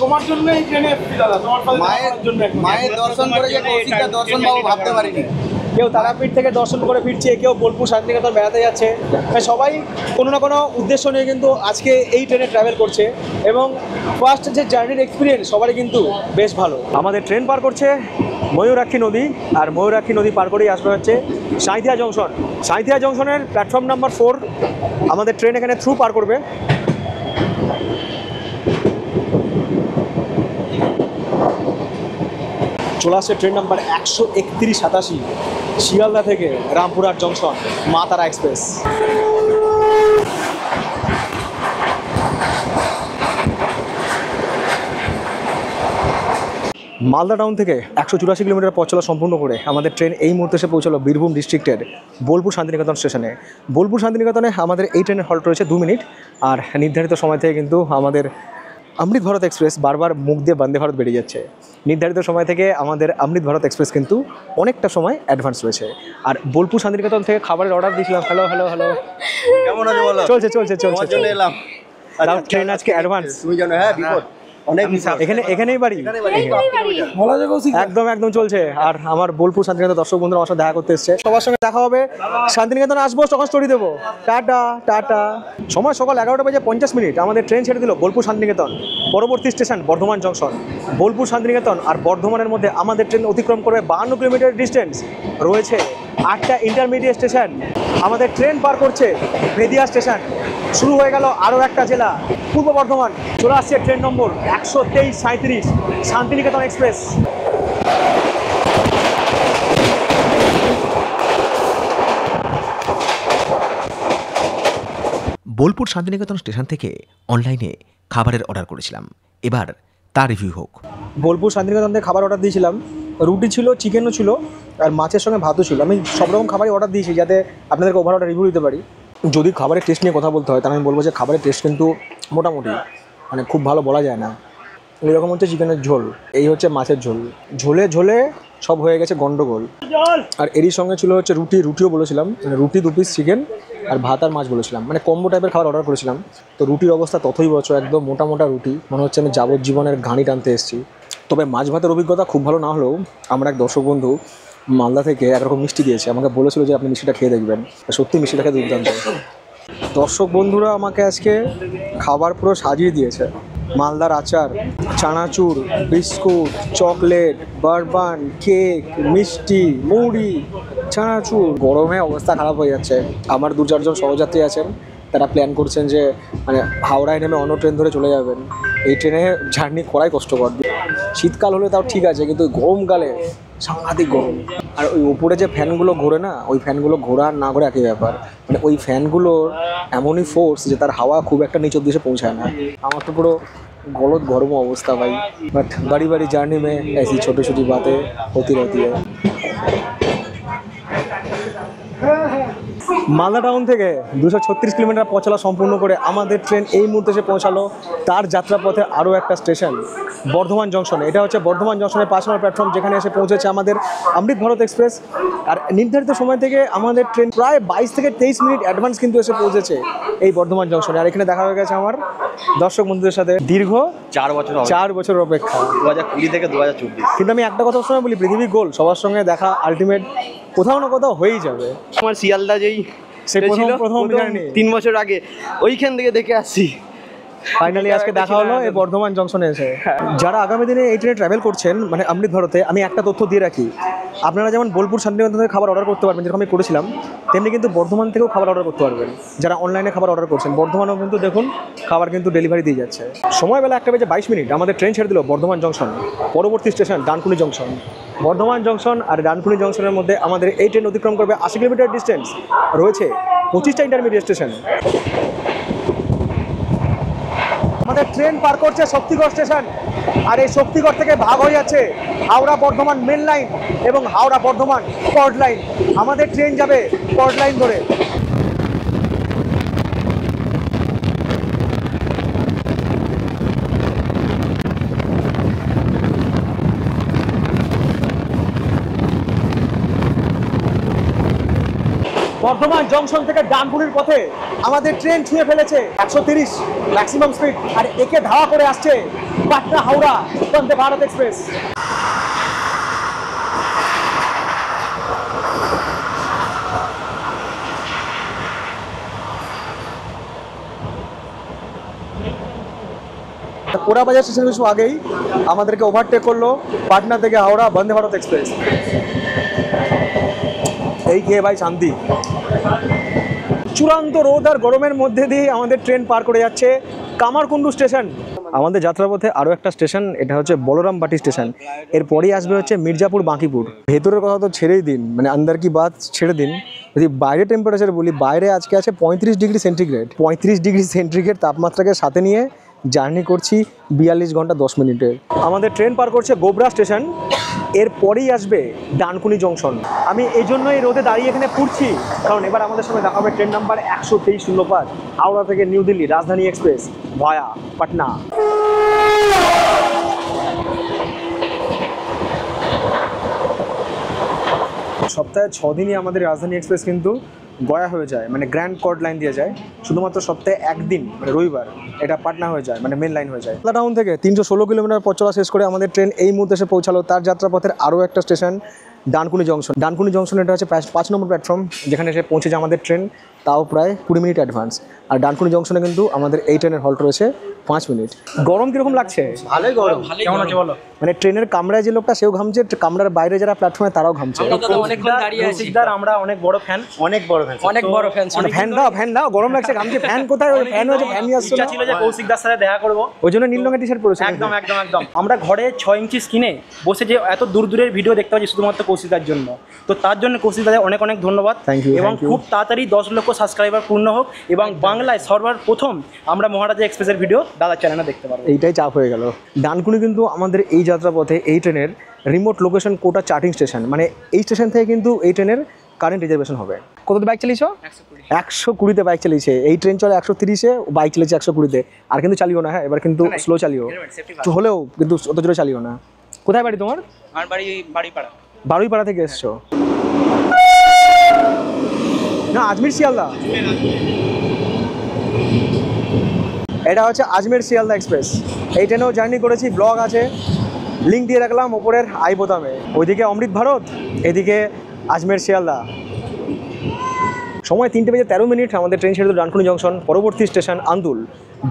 তোমার জন্য এই ট্রেনে দাদা, তোমার মায়ের দর্শন করে যে কৌশিকটা দর্শন পাবো ভাবতে পারিনি। কেউ তারাপীঠ থেকে দর্শন করে ফিরছে, কেউ বোলপুর শান্তিনিকেতন বেড়াতে যাচ্ছে। সবাই কোনো না কোনো উদ্দেশ্য নিয়ে কিন্তু আজকে এই ট্রেনে ট্রাভেল করছে, এবং ফার্স্ট যে জার্নির এক্সপিরিয়েন্স সবারই কিন্তু বেশ ভালো। আমাদের ট্রেন পার করছে ময়ূরাক্ষী নদী, আর ময়ূরাক্ষী নদী পার করেই আসবে হচ্ছে সাঁইথিয়া জংশন। সাঁইথিয়া জংশনের প্ল্যাটফর্ম নাম্বার 4 আমাদের ট্রেন এখানে থ্রু পার করবে। চলে আসছে ট্রেন নাম্বার 13187 শিয়ালদা থেকে রামপুরহাট জংশন মা তারা এক্সপ্রেস। মালদা টাউন থেকে 184 কিলোমিটার পথ চলা সম্পূর্ণ করে আমাদের ট্রেন এই মুহূর্তে এসে পৌঁছালো বীরভূম ডিস্ট্রিক্টের বোলপুর শান্তিনিকেতন স্টেশনে। বোলপুর শান্তিনিকেতনে আমাদের এই ট্রেনের হল্ট রয়েছে 2 মিনিট, আর নির্ধারিত সময় থেকে কিন্তু আমাদের অমৃত ভারত এক্সপ্রেস বারবার মুখ দিয়ে বন্দে ভারত বেরিয়ে যাচ্ছে। নির্ধারিত সময় থেকে আমাদের অমৃত ভারত এক্সপ্রেস কিন্তু অনেকটা সময় অ্যাডভান্স রয়েছে। আর বোলপুর শান্তিনিকেতন থেকে খাবারের অর্ডার দিয়েছিলাম। হ্যালো হ্যালো হ্যালো, কেমন আছে বলো? চলছে চলছে তোমার চলছে জন্য এলাম। ট্রেন আজকে অ্যাডভান্স। তুমি জানো, হ্যাঁ বিপদ অনেক এখানেই বাড়ি। একদম একদম চলছে। আর আমার বোলপুর শান্তিনিকেতন দর্শক বন্ধুরা আমার সাথে দেখা করতে এসছে, সবার সঙ্গে দেখা হবে। শান্তিনিকেতন আসবো, তখন স্টোরি দেবো। Tata tata. সময় সকাল 11:50 আমাদের ট্রেন ছেড়ে দিল বোলপুর শান্তিনিকেতন। পরবর্তী স্টেশন বর্ধমান জংশন। বোলপুর শান্তিনিকেতন আর বর্ধমানের মধ্যে আমাদের ট্রেন অতিক্রম করবে 52 কিলোমিটার ডিস্টেন্স। রয়েছে 8টা ইন্টারমিডিয়েট স্টেশন, আমাদের ট্রেন পার করছে বেদিয়া স্টেশন। শুরু হয়ে গেল আরও একটা জেলা, পূর্ব বর্ধমান। চলে আসছে train number 123-37 Shantiniketan express. Bolpur Shantiniketan station থেকে অনলাইনে খাবারের অর্ডার করেছিলাম, এবার তার রিভিউ হোক। বোলপুর শান্তিনিকেতন থেকে খাবার অর্ডার দিয়েছিলাম, রুটি ছিল, চিকেনও ছিল, আর মাছের সঙ্গে ভাতও ছিল। আমি সব রকম খাবারই অর্ডার দিয়েছি যাতে আপনাদেরকে ওভার অর্ডার রিভিউ দিতে পারি। যদি খাবারের টেস্ট নিয়ে কথা বলতে হয় তাহলে আমি বলবো যে খাবারের টেস্ট কিন্তু মোটামুটি, মানে খুব ভালো বলা যায় না। এরকম হচ্ছে চিকেনের ঝোল, এই হচ্ছে মাছের ঝোল, ঝোলে ঝোলে সব হয়ে গেছে গন্ডগোল। আর এরই সঙ্গে ছিল হচ্ছে রুটিও বলেছিলাম, মানে রুটি 2 পিস চিকেন আর ভাত আর মাছ বলেছিলাম, মানে কম্বো টাইপের খাবার অর্ডার করেছিলাম। তো রুটির অবস্থা ততই বছর, একদম মোটা মোটা রুটি, মনে হচ্ছে আমি যাবজ্জীবনের ঘানি টানতে এসেছি। তবে মাছ ভাতের অভিজ্ঞতা খুব ভালো না হলেও আমার এক দর্শক বন্ধু মালদা থেকে একরকম মিষ্টি দিয়েছে, আমাকে বলেছিল যে আপনি মিষ্টিটা খেয়ে দেখবেন। সত্যি মিষ্টিটা খেয়ে দুর্দান্ত। দর্শক বন্ধুরা আমাকে আজকে খাবার পুরো সাজিয়ে দিয়েছে। মালদার আচার, চানাচুর, বিস্কুট, চকলেট, বারবান, কেক, মিষ্টি, মুড়ি, চানাচুর। গরমে অবস্থা খারাপ হয়ে যাচ্ছে। আমার 2-4 জন সহযাত্রী আছেন, তারা প্ল্যান করছেন যে মানে হাওড়ায় নেমে অন্য ট্রেন ধরে চলে যাবেন। এই ট্রেনে জার্নি করাই কষ্টকর। শীতকাল হলে তাও ঠিক আছে, কিন্তু গরমকালে সাংঘাতিক গরম। আর ওই উপরে যে ফ্যানগুলো ঘোরে না, ওই ফ্যানগুলো ঘোরা আর না ঘোরে একই ব্যাপার। মানে ওই ফ্যানগুলোর এমনই ফোর্স যে তার হাওয়া খুব একটা নিচের দিকে পৌঁছায় না। আমার তো পুরো গলদ গরম অবস্থা ভাই। বাট বাড়ি বাড়ি জার্নি মে ऐसी छोटी छोटी बातें होती रहती है। মালদা টাউন থেকে 236 কিলোমিটার পথ চলা সম্পূর্ণ করে আমাদের ট্রেন এই মুহূর্তে এসে পৌঁছালো তার যাত্রাপথে আরও একটা স্টেশন, বর্ধমান জংশনে। এটা হচ্ছে বর্ধমান জংশনের 5 নম্বর প্ল্যাটফর্ম, যেখানে এসে পৌঁছেছে আমাদের অমৃত ভারত এক্সপ্রেস। আর নির্ধারিত সময় থেকে আমাদের ট্রেন প্রায় 22 থেকে 23 মিনিট অ্যাডভান্স কিন্তু এসে পৌঁছেছে এই বর্ধমান জংশনে। আর এখানে দেখা হয়ে গেছে আমার দর্শক বন্ধুদের সাথে দীর্ঘ 4 বছর অপেক্ষা, 2020 থেকে 2024। কিন্তু আমি একটা কথা সবসময় বলি, পৃথিবী গোল, সবার সঙ্গে দেখা আলটিমেট কোথাও না কোথাও হয়েই যাবে। আমার শিয়ালদা যেই সেই প্রথম জার্নি 3 বছর আগে ওইখান থেকে দেখে আসছি, ফাইনালি আজকে দেখা হলো এই বর্ধমান জংশনে এসে। যারা আগামী দিনে এই ট্রেনে ট্রাভেল করছেন মানে অমৃত ভারতে, আমি একটা তথ্য দিয়ে রাখি, আপনারা যেমন বোলপুর শান্তিনিকেতন থেকে খাবার অর্ডার করতে পারবেন, যেরকম আমি করেছিলাম, তেমনি কিন্তু বর্ধমান থেকেও খাবার অর্ডার করতে পারবেন। যারা অনলাইনে খাবার অর্ডার করছেন, বর্ধমানেও কিন্তু দেখুন খাবার কিন্তু ডেলিভারি দিয়ে যাচ্ছে। সময়বেলা 1:22 আমাদের ট্রেন ছেড়ে দিল বর্ধমান জংশন। পরবর্তী station Dankuni junction. Bardhaman junction আর ডানকুনি জংশনের মধ্যে আমাদের এই ট্রেন অতিক্রম করবে 80 কিলোমিটার ডিস্টেন্স। রয়েছে 25টা ইন্টারমিডিয়েট স্টেশন। আমাদের ট্রেন পার করছে শক্তিগড় স্টেশন, আর এই শক্তিগড় থেকে ভাগ হয়ে যাচ্ছে হাওড়া বর্ধমান মেন লাইন এবং হাওড়া বর্ধমান কর্ড লাইন। আমাদের ট্রেন যাবে কর্ড লাইন ধরে। বর্ধমান জংশন থেকে ডানকুনির পথে আমাদের ট্রেন ছুঁয়ে ফেলেছে 130 ম্যাক্সিমাম স্পিড, আর একে ধাওয়া করে আসছে পাটনা হাওড়া বন্দে ভারত এক্সপ্রেস। কোড়াবাজার স্টেশন কিছু আগেই আমাদেরকে ওভারটেক করলো পাটনা থেকে হাওড়া বন্দে ভারত এক্সপ্রেস। এই খেয়ে ভাই শান্তি। চূড়ান্ত রোদ আর গরমের মধ্যে দিয়ে আমাদের ট্রেন পার করে যাচ্ছে কামারকুণ্ডু স্টেশন। আমাদের যাত্রাপথে আরও একটা স্টেশন, এটা হচ্ছে বলরামবাটি স্টেশন। এরপরেই আসবে হচ্ছে মির্জাপুর বাঁকিপুর। ভেতরের কথা তো ছেড়েই দিন, মানে আন্দার কি বাত ছেড়ে দিন। যদি বাইরে টেম্পারেচার বলি, বাইরে আজকে আছে 35 ডিগ্রি সেন্টিগ্রেড। 35 ডিগ্রি সেন্টিগ্রেড তাপমাত্রাকে সাথে নিয়ে জার্নি করছি 42 ঘন্টা 10 মিনিটে। আমাদের ট্রেন পার করছে গোবরা স্টেশন, এরপরেই আসবে ডানকুনি জংশন। আমি এই জন্যই রোদে দাঁড়িয়ে এখানে পুড়ছি, কারণ এবার আমাদের সঙ্গে দেখা হবে ট্রেন নাম্বার 12305 হাওড়া থেকে নিউ দিল্লি রাজধানী এক্সপ্রেস ভায়া পাটনা। সপ্তাহে 6 দিনই আমাদের রাজধানী এক্সপ্রেস কিন্তু গয়া হয়ে যায়, মানে গ্র্যান্ড কর্ড লাইন দিয়ে যায়। শুধুমাত্র সপ্তাহে 1 দিন মানে রবিবার এটা পাটনা হয়ে যায়, মানে মেন লাইন হয়ে যায়। মালদা টাউন থেকে 316 কিলোমিটার পথ চলা শেষ করে আমাদের ট্রেন এই মুহূর্তে এসে পৌঁছালো তার যাত্রাপথের আরও একটা station, Dankuni junction. Dankuni junction এটা হচ্ছে 5 নম্বর প্ল্যাটফর্ম, যেখানে এসে পৌঁছে যায় আমাদের ট্রেন, তাও প্রায় 20 মিনিট অ্যাডভান্স। আর ডানকুনি জংশনে কিন্তু আমাদের এই ট্রেনের হল্ট রয়েছে 5 মিনিট। গরম কীরকম লাগছে? ভালোই গরম। কেমন আছে বলো? মানে ট্রেনের কামরায় যে লোকটা সেও ঘামছে, কামরার বাইরে যারা প্ল্যাটফর্মে তারাও ঘামছে। আমরা অনেক বড় ফ্যান, অনেক বড় ফ্যান, অনেক বড় ফ্যান। ফ্যান দাও, গরম লাগছে, ঘামছে। ফ্যান কোথায়? ওই ফ্যান হচ্ছে, ফ্যান নিয়ে আসছো না? ছিল যে কৌশিকদার সাথে দেখা করব, ওই জন্য নীল রঙের টি-শার্ট পরেছে। একদম। আমরা ঘরে 6 ইঞ্চি স্ক্রিনে বসে যে এত দূরের ভিডিও দেখতে পাচ্ছি শুধুমাত্র কৌশিকদার জন্য। তো তার জন্য কৌশিকদার অনেক ধন্যবাদ। Thank you, এবং thank you. খুব তাড়াতাড়ি 10 লক্ষ সাবস্ক্রাইবার পূর্ণ হোক এবং বাংলায় সর্বার প্রথম আমরা মহারাজা এক্সপ্রেসের ভিডিও দাদার চ্যানেলে দেখতে পারবো। এইটাই চাপ হয়ে গেল। ডানকুনি কিন্তু আমাদের এই যাত্রাপথে এই ট্রেনের রিমোট লোকেশন কোটা চার্টিং স্টেশন, মানে এই স্টেশন থেকে কিন্তু এই ট্রেনের কারেন্ট রিজার্ভেশন হবে। কততে বাইক চালিয়েছো? 120-তে বাইক চালিয়েছে। এই ট্রেন চলে 130-এ, বাইক চালিয়েছে 120-তে। আর কিন্তু চালিও না, হ্যাঁ এবার কিন্তু স্লো চালিও, হলেও কিন্তু অত জোরে চালিও না। কোথায় বাড়ি তোমার? আমার বাড়িপাড়া। বারুইপাড়া থেকে এসছো? না, আজমির শিয়ালদা। এটা হচ্ছে আজমের শিয়ালদা এক্সপ্রেস। এই ট্রেনেও জার্নি করেছি, ব্লগ আছে, লিঙ্ক দিয়ে রাখলাম ওপরের আই বোতামে। ওইদিকে অমৃত ভারত, এদিকে আজমের শিয়ালদা। সময় 3:13 আমাদের ট্রেন ছেড়ে দিল ডানকুনি জংশন। পরবর্তী স্টেশন আন্দুল।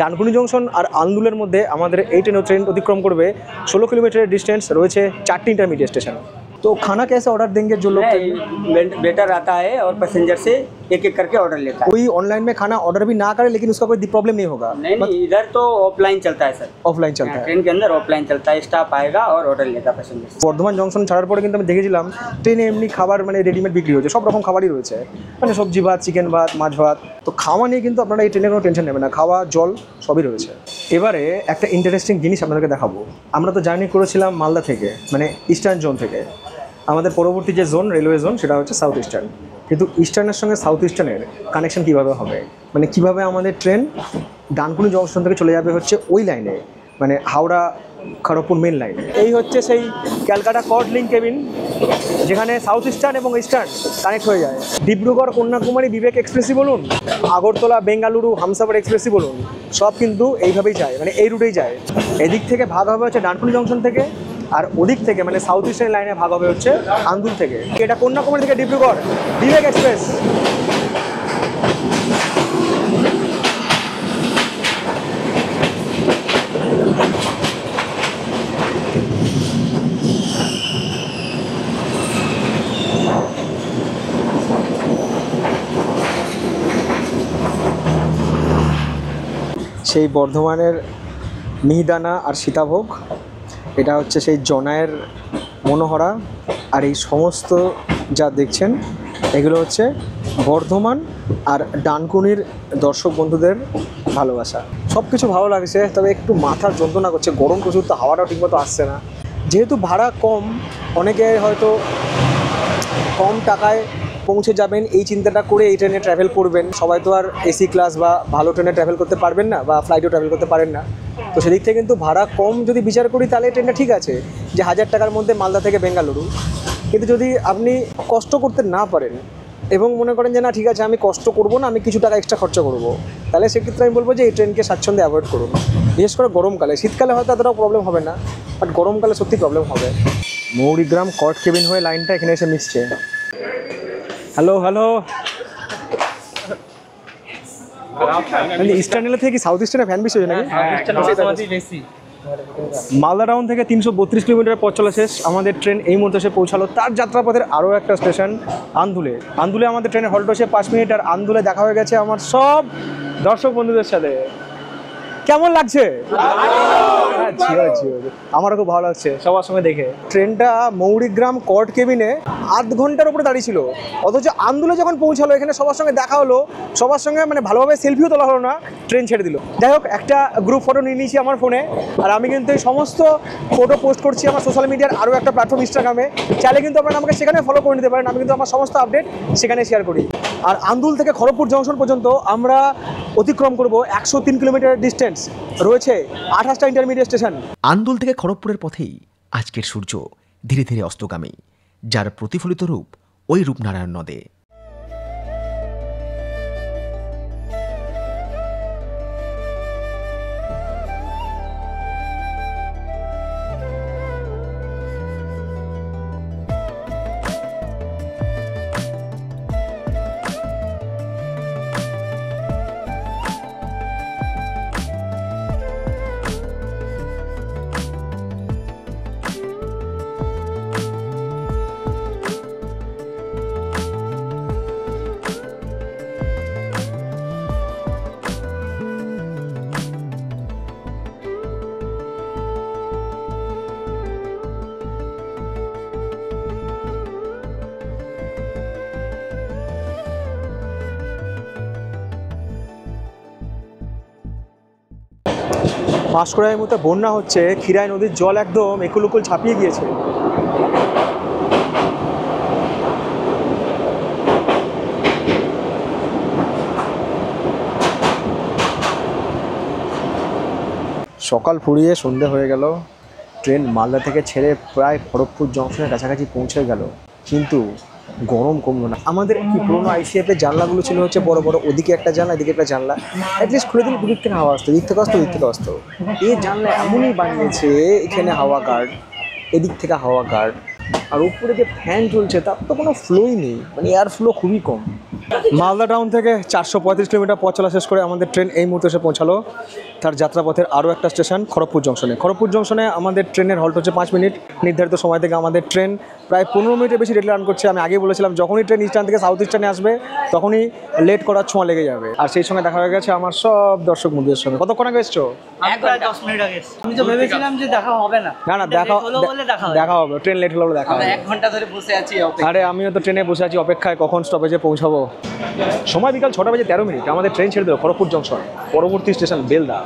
ডানকুনি জংশন আর আন্দুলের মধ্যে আমাদের এই ট্রেন অতিক্রম করবে 16 কিলোমিটারের ডিস্টেন্স। রয়েছে 4টি ইন্টারমিডিয়েট স্টেশন। तो खाना कैसे ऑर्डर देंगे जो लोग? बेटर आता है और पैसेंजर से एक करके ऑर्डर लेता है। कोई ऑनलाइन में खाना ऑर्डर भी ना करे लेकिन उसका कोई प्रॉब्लम नहीं होगा? नहीं, इधर तो ऑफलाइन चलता है सर। ऑफलाइन चलता है, ट्रेन के अंदर ऑफलाइन चलता है। स्टाफ आएगा और ऑर्डर लेगा पैसेंजर। বর্ধমান জংশন ছাড়ার পরে কিন্তু আমি দেখেছিলাম ট্রেনে এমনি খাবার মানে রেডিমেড বিক্রি হচ্ছে, সব রকম খাবারই রয়েছে, মানে সবজি ভাত, চিকেন ভাত, মাছ ভাত। তো খাওয়া নিয়ে কিন্তু আপনারা এই ট্রেনে কোনো টেনশন নেবেন না, খাওয়া জল সবই রয়েছে। এবারে একটা ইন্টারেস্টিং জিনিস আপনাদেরকে দেখাবো। আমরা তো জার্নি করেছিলাম মালদা থেকে, মানে ইস্টার্ন জোন থেকে। আমাদের পরবর্তী যে জোন, রেলওয়ে জোন, সেটা হচ্ছে সাউথ ইস্টার্ন। কিন্তু ইস্টার্নের সঙ্গে সাউথ ইস্টার্নের কানেকশন কীভাবে হবে, মানে কীভাবে আমাদের ট্রেন ডানকুনি জংশন থেকে চলে যাবে হচ্ছে ওই লাইনে, মানে হাওড়া খড়গপুর মেন লাইনে। এই হচ্ছে সেই ক্যালকাটা কর্ড লিঙ্ক কেবিন, যেখানে সাউথ ইস্টার্ন এবং ইস্টার্ন কানেক্ট হয়ে যায়। ডিব্রুগড় কন্যাকুমারী বিবেক এক্সপ্রেসই বলুন, আগরতলা বেঙ্গালুরু হামসাফার এক্সপ্রেসই বলুন, সব কিন্তু এইভাবেই যায়, মানে এই রুটেই যায়। এদিক থেকে ভাগ হবে হচ্ছে ডানকুনি জংশন থেকে, আর ওদিক থেকে মানে সাউথ ইস্টার্ন লাইনে ভাগ হবে হচ্ছে আন্দুল থেকে। এটা কন্যাকুমারী থেকে ডিব্রুগড় বিবেক এক্সপ্রেস। সেই বর্ধমানের মিহিদানা আর সীতাভোগ, এটা হচ্ছে সেই জনায়ের মনোহরা। আর এই সমস্ত যা দেখছেন এগুলো হচ্ছে বর্ধমান আর ডানকুনির দর্শক বন্ধুদের ভালোবাসা। সব কিছু ভালো লাগছে, তবে একটু মাথার যন্ত্রণা করছে, গরম প্রচুর, তো হাওয়াটাও ঠিকমতো আসছে না। যেহেতু ভাড়া কম, অনেকে হয়তো কম টাকায় পৌঁছে যাবেন এই চিন্তাটা করে এই ট্রেনে ট্রাভেল করবেন। সবাই তো আর এসি ক্লাস বা ভালো ট্রেনে ট্রাভেল করতে পারবেন না, বা ফ্লাইটেও ট্রাভেল করতে পারেন না। তো সেদিক থেকে কিন্তু ভাড়া কম যদি বিচার করি তাহলে ট্রেনটা ঠিক আছে, যে 1000 টাকার মধ্যে মালদা থেকে বেঙ্গালুরু। কিন্তু যদি আপনি কষ্ট করতে না পারেন এবং মনে করেন যে না ঠিক আছে আমি কষ্ট করব না, আমি কিছু টাকা এক্সট্রা খরচা করব, তাহলে সেক্ষেত্রে আমি বলবো যে এই ট্রেনকে স্বাচ্ছন্দ্যে অ্যাভয়েড করুন। বিশেষ করে গরমকালে, শীতকালে হয়তো এতটাও প্রবলেম হবে না, বাট গরমকালে সত্যি প্রবলেম হবে। মৌরিগ্রাম কর্ড কেবিন হয়ে লাইনটা এখানে এসে মিশছে। হ্যালো হ্যালো, ইস্টার্ন রেল থেকে কি সাউথ ইস্টার্নে ফ্যান বেশি হয়েছে নাকি? মালদা টাউন থেকে 332 কিলোমিটার পথ চলা শেষ। আমাদের ট্রেন এই মুহূর্তে এসে পৌঁছালো তার যাত্রাপথের আরও একটা স্টেশন আন্দুলে। আন্দুলে আমাদের ট্রেনের হল্ট হচ্ছে 5 মিনিট। আর আন্দুলে দেখা হয়ে গেছে আমার সব দর্শক বন্ধুদের সাথে। কেমন লাগছে? আমারও খুব ভালো লাগছে সবার সঙ্গে দেখে। ট্রেনটা মৌরিগ্রাম কর্ড কেবিনে 8 ঘন্টার উপরে দাঁড়িয়েছিল, অথচ আন্দুলে যখন পৌঁছালো এখানে সবার সঙ্গে দেখা হলো, সবার সঙ্গে মানে ভালোভাবে সেলফিও তোলা হলো না, ট্রেন ছেড়ে দিল। যাই হোক, একটা গ্রুপ ফটো নিয়ে নিয়েছি আমার ফোনে, আর আমি কিন্তু এই সমস্ত ফটো পোস্ট করছি আমার সোশ্যাল মিডিয়ার আরও একটা প্ল্যাটফর্ম ইনস্টাগ্রামে। চাইলে কিন্তু আপনারা আমাকে সেখানে ফলো করে নিতে পারেন, আমি কিন্তু আমার সমস্ত আপডেট সেখানে শেয়ার করি। আর আন্দুল থেকে খড়গপুর জংশন পর্যন্ত আমরা অতিক্রম করব 103 কিলোমিটার ডিস্টেন্স। রয়েছে 28টা ইন্টারমিডিয়েট স্টেশন। আন্দুল থেকে খড়গপুরের পথেই আজকের সূর্য ধীরে ধীরে অস্তগামী, যার প্রতিফলিত রূপ ওই রূপনারায়ণ নদে। পাঁশকুড়ার মধ্যে বন্যা হচ্ছে, ক্ষীরাই নদীর জল একদম একুল উকুল ছাপিয়ে গিয়েছে। সকাল ফুরিয়ে সন্ধে হয়ে গেল, ট্রেন মালদা থেকে ছেড়ে প্রায় খড়গপুর জংশনের কাছাকাছি পৌঁছে গেল, কিন্তু গরম কমলো না। আমাদের কি পুরোনো আইসিএফের জানলাগুলো ছিল হচ্ছে বড় বড়, ওদিকে একটা জানলা এদিকে একটা জানলা, অ্যাটলিস্ট খুলে দিলে দুদিক থেকে হাওয়া আসতো, দিক থেকে আসতো দিক থেকে আসতো। এই জানলা এমনই বানিয়েছে, এখানে হাওয়া গার্ড, এদিক থেকে হাওয়া গার্ড, আর উপরে যে ফ্যান চলছে তার তো কোনো ফ্লোই নেই, মানে এয়ার ফ্লো খুবই কম। মালদা টাউন থেকে 435 কিলোমিটার পথ চলা শেষ করে আমাদের ট্রেন এই মুহূর্তে এসে পৌঁছালো তার যাত্রাপথের আরও একটা স্টেশন খড়গপুর জংশনে। খড়গপুর জংশনে আমাদের ট্রেনের হল্ট হচ্ছে 5 মিনিট। নির্ধারিত সময় থেকে আমাদের ট্রেন প্রায় 15 মিনিটের বেশি লেট রান করছে। আমি আগেই বলেছিলাম যখনই ট্রেন ইস্টার্ন থেকে সাউথ ইস্টার্নে আসবে তখনই লেট করার ছোঁয়া লেগে যাবে। আর সেই সঙ্গে দেখা হয়ে গেছে আমার সব দর্শক বন্ধুদের সঙ্গে। কতক্ষণ আগে এসছো? আমি তো ভেবেছিলাম যে দেখা হবে না। না না, দেখা হবে, ট্রেন লেট হলে দেখা হবে। 1 ঘন্টা ধরে বসে আছি আরে আমিও তো ট্রেনে বসে আছি অপেক্ষায়, কখন স্টপেজে পৌঁছাবো। সময় বিকাল 6টা বেজে 13 মিনিট। আমাদের ট্রেন ছেড়ে দিল খড়গপুর জংশন, পরবর্তী স্টেশন বেলদা।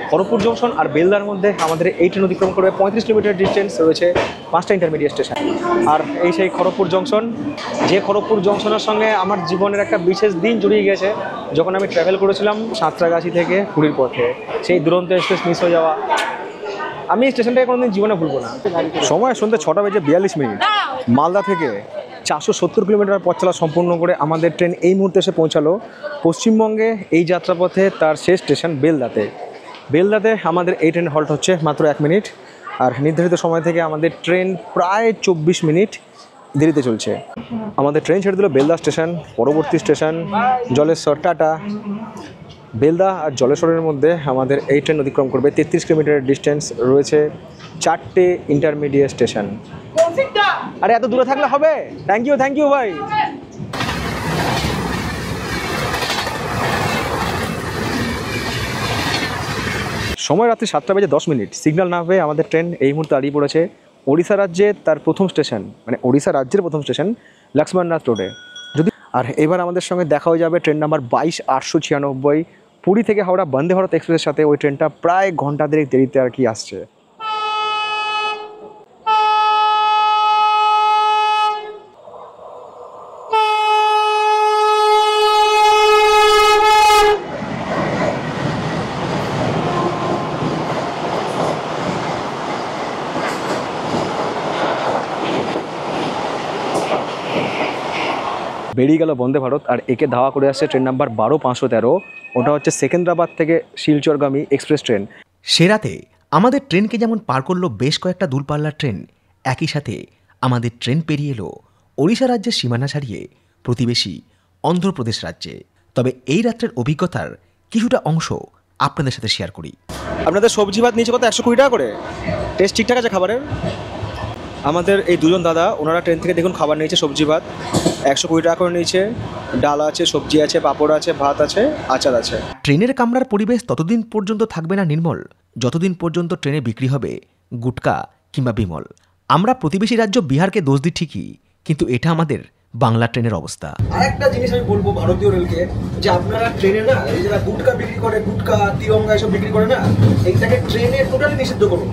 খড়গপুর জংশন আর বেলদার মধ্যে আমাদের এই ট্রেন অতিক্রম করবে 35 কিলোমিটার ডিস্টেন্স, রয়েছে 5টা ইন্টারমিডিয়েট স্টেশন। আর এই সেই খড়গপুর জংশন, যে খড়গপুর জংশনের সঙ্গে আমার জীবনের একটা বিশেষ দিন জড়িয়ে গেছে, যখন আমি ট্রাভেল করেছিলাম সাঁতরাগাছি থেকে পুরীর পথে। সেই দুরন্ত এক্সপ্রেস মিস হয়ে যাওয়া, আমি এই স্টেশনটাকে কোনোদিন জীবনে ভুলবো না। সময় সন্ধ্যে 6টা বেজে 42 মিনিট। মালদা থেকে 470 কিলোমিটার পথ চলা সম্পূর্ণ করে আমাদের ট্রেন এই মুহূর্তে এসে পৌঁছালো পশ্চিমবঙ্গে এই যাত্রাপথে তার শেষ স্টেশন বেলদাতে। বেলদাতে আমাদের এই ট্রেন হল্ট হচ্ছে মাত্র 1 মিনিট। আর নির্ধারিত সময় থেকে আমাদের ট্রেন প্রায় 24 মিনিট দেরিতে চলছে। আমাদের ট্রেন ছেড়ে দিল বেলদা স্টেশন, পরবর্তী স্টেশন জলেশ্বর। টাটা। বেলদা আর জলেশ্বরের মধ্যে আমাদের এই ট্রেন অতিক্রম করবে 33 কিলোমিটারের ডিস্টেন্স, রয়েছে 4টে ইন্টারমিডিয়েট স্টেশন। আরে এত দূরে থাকলে হবে? থ্যাংক ইউ ভাই। সময় রাত্রি 7টা বেজে 10 মিনিট। সিগন্যাল না পেয়ে আমাদের ট্রেন এই মুহূর্তে দাঁড়িয়ে পড়েছে ওড়িশা রাজ্যে তার প্রথম স্টেশন, মানে ওড়িশা রাজ্যের প্রথম স্টেশন লক্ষ্মণনাথ রোডে। আর এবার আমাদের সঙ্গে দেখা হয়ে যাবে ট্রেন নাম্বার 22-896 পুরী থেকে হাওড়া বন্দে ভারত এক্সপ্রেসের সাথে। ওই ট্রেনটা প্রায় ঘন্টা দেড়েক দেরিতে আর কি আসছে। বেরিয়ে গেল বন্দে ভারত, আর একে ধাওয়া করে আসছে ট্রেন নাম্বার 12-513। ওটা হচ্ছে সেকেন্দ্রাবাদ থেকে শিলচরগামী এক্সপ্রেস ট্রেন। সে রাতে আমাদের ট্রেনকে যেমন পার করলো বেশ কয়েকটা দূরপাল্লার ট্রেন, একই সাথে আমাদের ট্রেন পেরিয়ে এলো ওড়িশা রাজ্যের সীমানা ছাড়িয়ে প্রতিবেশী অন্ধ্রপ্রদেশ রাজ্যে। তবে এই রাত্রের অভিজ্ঞতার কিছুটা অংশ আপনাদের সাথে শেয়ার করি। আপনাদের সবজি ভাত নিচে কত? 120 টাকা করে। টেস্ট ঠিকঠাক আছে খাবারের? আমাদের এই দুজন দাদা, ওনারা ট্রেন থেকে দেখুন খাবার নিয়েছে, সবজি ভাত 120 টাকা করে নিয়েছে। ডাল আছে, সবজি আছে, পাঁপড় আছে, ভাত আছে, আচার আছে। ট্রেনের কামরার পরিবেশ ততদিন পর্যন্ত থাকবে না নির্মল যতদিন পর্যন্ত ট্রেনে বিক্রি হবে গুটকা কিংবা বিমল। আমরা প্রতিবেশী রাজ্য বিহারকে দোষ দিই ঠিকই, কিন্তু এটা আমাদের বাংলা ট্রেনের অবস্থা। আরেকটা জিনিস আমি বলবো ভারতীয় রেলকে, যে আপনারা ট্রেনে না এই যারা গুটকা বিক্রি করে, গুটকা তিরঙ্গা এসব বিক্রি করে না, এইটাকে ট্রেনে টোটালি নিষিদ্ধ করুন।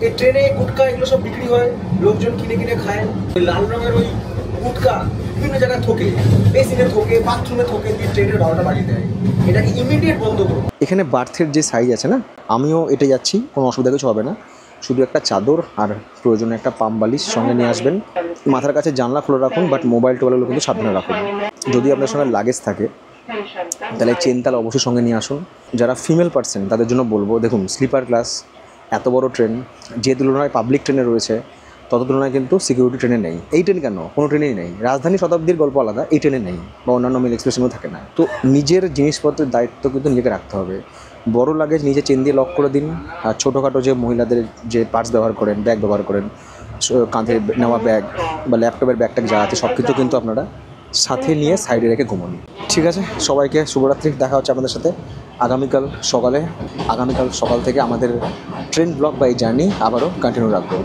এই ট্রেনে গুটকা এগুলো সব বিক্রি হয়, লোকজন কিনে কিনে খায়। ওই লাল রঙের ওই গুটকা বিভিন্ন জায়গায় থোকে, বেসিনে থোকে, বাথরুমে থোকে, দিয়ে ট্রেনের 12টা বাজিয়ে দেয়। এটাকে ইমিডিয়েট বন্ধ করুন। এখানে বার্থের যে সাইজ আছে না, আমিও এটা যাচ্ছি, কোনো অসুবিধা কিছু হবে না। শুধু একটা চাদর আর প্রয়োজনে একটা পাম বালিশ সঙ্গে নিয়ে আসবেন। মাথার কাছে জানলা খোলা রাখুন, বাট মোবাইল টোবাইলগুলো কিন্তু সাবধানে রাখুন। যদি আপনার সঙ্গে লাগেজ থাকে তাহলে চেন তাহলে অবশ্যই সঙ্গে নিয়ে আসুন। যারা ফিমেল পার্সন তাদের জন্য বলবো, দেখুন স্লিপার ক্লাস এত বড় ট্রেন যে তুলনায় পাবলিক ট্রেনে রয়েছে তত তুলনায় কিন্তু সিকিউরিটি ট্রেনে নেই। এই ট্রেন কেন, কোনো ট্রেনেই নেই। রাজধানী শতাব্দীর গল্প আলাদা, এই ট্রেনে নেই, বা অন্যান্য মেল এক্সপ্রেসেও থাকে না। তো নিজের জিনিসপত্রের দায়িত্ব কিন্তু নিজেকে রাখতে হবে। বড় লাগেজ নিজে চেন দিয়ে লক করে দিন। আর ছোটোখাটো যে মহিলাদের যে পার্টস ব্যবহার করেন, ব্যাগ ব্যবহার করেন, কাঁধে নেওয়া ব্যাগ বা ল্যাপটপের ব্যাগটা যা আছে সব কিছু কিন্তু আপনারা সাথে নিয়ে সাইডে রেখে ঘুমোন। ঠিক আছে, সবাইকে শুভরাত্রি। দেখা হচ্ছে আপনাদের সাথে আগামীকাল সকাল থেকে আমাদের ট্রেন ব্লগ বা এই জার্নি আবারও কন্টিনিউ রাখবো।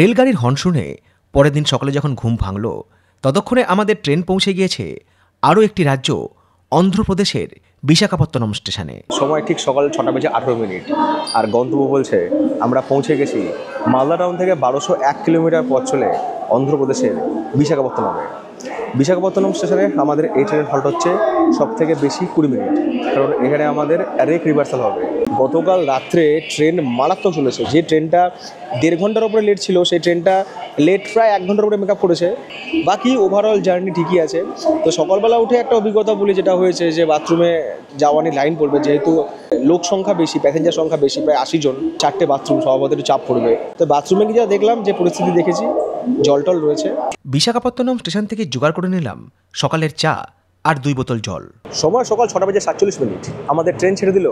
রেলগাড়ির হর্ন শুনে পরের দিন সকালে যখন ঘুম ভাঙল, ততক্ষণে আমাদের ট্রেন পৌঁছে গিয়েছে আরও একটি রাজ্য অন্ধ্রপ্রদেশের বিশাখাপত্তনম স্টেশনে। সময় ঠিক সকাল 6:18 আর গন্তব্য বলছে আমরা পৌঁছে গেছি মালদা টাউন থেকে 1201 কিলোমিটার পথ চলে অন্ধ্রপ্রদেশের বিশাখাপত্তনমে। বিশাখাপত্তনম স্টেশনে আমাদের এই ট্রেনের হল্ট হচ্ছে সব থেকে বেশি 20 মিনিট, কারণ এখানে আমাদের রেক রিভার্সাল হবে। গতকাল রাত্রে ট্রেন মারাত্মক চলেছে, যে ট্রেনটা 1.5 ঘন্টার উপরে লেট ছিল সেই ট্রেনটা লেট প্রায় 1 ঘন্টার উপরে মেকআপ করেছে। বাকি ওভারঅল জার্নি ঠিকই আছে। তো সকালবেলা উঠে একটা অভিজ্ঞতা বলি, যেটা হয়েছে যে বাথরুমে যাওয়ানি লাইন পড়বে, যেহেতু লোক সংখ্যা বেশি, প্যাসেঞ্জার সংখ্যা বেশি, প্রায় 80 জন, 4টে বাথরুম, স্বভাবত একটু চাপ পড়বে। তো বাথরুমে গিয়ে যা দেখলাম, যে পরিস্থিতি দেখেছি, জল রয়েছে। বিশাখাপত্তনম স্টেশন থেকে জোগাড় করে নিলাম সকালের চা আর 2 বোতল জল। সময় সকাল 6:47। আমাদের ট্রেন ছেড়ে দিল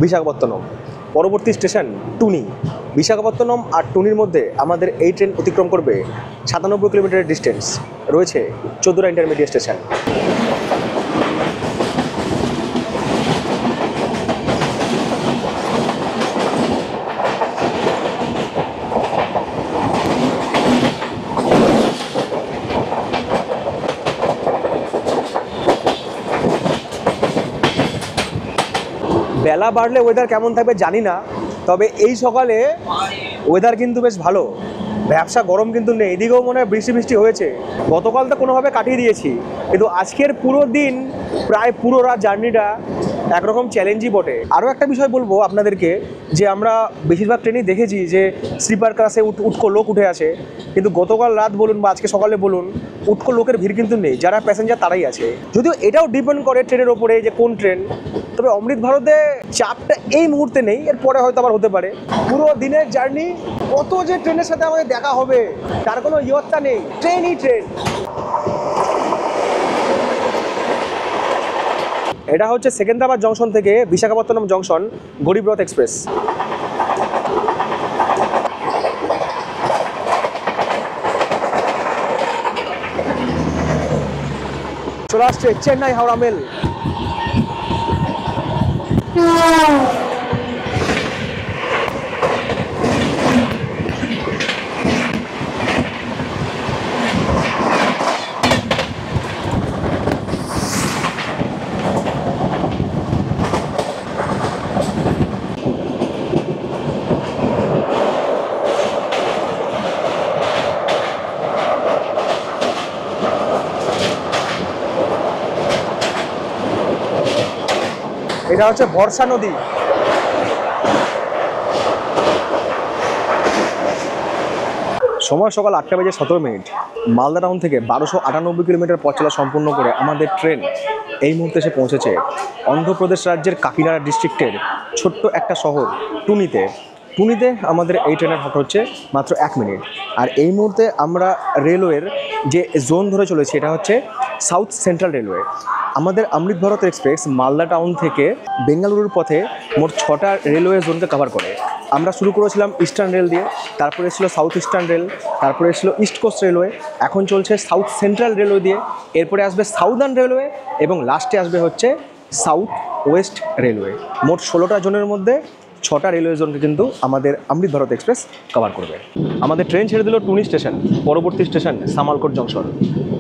বিশাখাপত্তনম। পরবর্তী স্টেশন টুনি। বিশাখাপত্তনম আর টুনির মধ্যে আমাদের এই ট্রেন অতিক্রম করবে 97 কিলোমিটারের ডিস্টেন্স। রয়েছে 14টা ইন্টারমিডিয়েট স্টেশন। বেলা বাড়লে ওয়েদার কেমন থাকবে জানি না, তবে এই সকালে ওয়েদার কিন্তু বেশ ভালো, ব্যবসা গরম কিন্তু নেই। এদিকেও মনে হয় বৃষ্টি বৃষ্টি হয়েছে। গতকাল তো কোনোভাবে কাটিয়ে দিয়েছি, কিন্তু আজকের পুরো দিন, প্রায় পুরো রাত জার্নিটা একরকম চ্যালেঞ্জই বটে। আরও একটা বিষয় বলবো আপনাদেরকে, যে আমরা বেশিরভাগ ট্রেনেই দেখেছি যে স্লিপার ক্লাসে উটকো লোক উঠে আসে, কিন্তু গতকাল রাত বলুন বা আজকে সকালে বলুন, উটকো লোকের ভিড় কিন্তু নেই, যারা প্যাসেঞ্জার তারাই আছে। যদিও এটাও ডিপেন্ড করে ট্রেনের ওপরে যে কোন ট্রেন। তবে অমৃত ভারতে চাপটা এই মুহূর্তে নেই, এর পরে হয়তো আবার হতে পারে। পুরো দিনের জার্নি, কত যে ট্রেনের সাথে আমাদের দেখা হবে তার কোনো ইয়ত্তা নেই, ট্রেনই ট্রেন। এটা হচ্ছে সেকেন্দ্রাবাদ জংশন থেকে বিশাখাপত্তনম জংশন গরিব রথ এক্সপ্রেস। চলে আসছে চেন্নাই হাওড়া মেল। এটা হচ্ছে বর্ষা নদী। সময় সকাল 8:17। মালদা টাউন থেকে 1298 কিলোমিটার পথ চলা সম্পূর্ণ করে আমাদের ট্রেন এই মুহূর্তে এসে পৌঁছেছে অন্ধ্রপ্রদেশ রাজ্যের কাকিনাড়া ডিস্ট্রিক্টের ছোট্ট একটা শহর টুনিতে। টুনিতে আমাদের এই ট্রেনের হট হচ্ছে মাত্র 1 মিনিট। আর এই মুহূর্তে আমরা রেলওয়ের যে জোন ধরে চলেছি, এটা হচ্ছে সাউথ সেন্ট্রাল রেলওয়ে। আমাদের অমৃত ভারত এক্সপ্রেস মালদা টাউন থেকে বেঙ্গালুরুর পথে মোট 6টা রেলওয়ে জোনকে কভার করে। আমরা শুরু করেছিলাম ইস্টার্ন রেল দিয়ে, তারপরে ছিল সাউথ ইস্টার্ন রেল, তারপরে ছিল ইস্ট কোস্ট রেলওয়ে, এখন চলছে সাউথ সেন্ট্রাল রেলওয়ে দিয়ে, এরপরে আসবে সাউদার্ন রেলওয়ে এবং লাস্টে আসবে হচ্ছে সাউথ ওয়েস্ট রেলওয়ে। মোট 16টা জোনের মধ্যে 6টা রেলওয়ে জোনকে কিন্তু আমাদের অমৃত ভারত এক্সপ্রেস কভার করবে। আমাদের ট্রেন ছেড়ে দিল টুনি স্টেশন, পরবর্তী স্টেশন সামালকোট জংশন।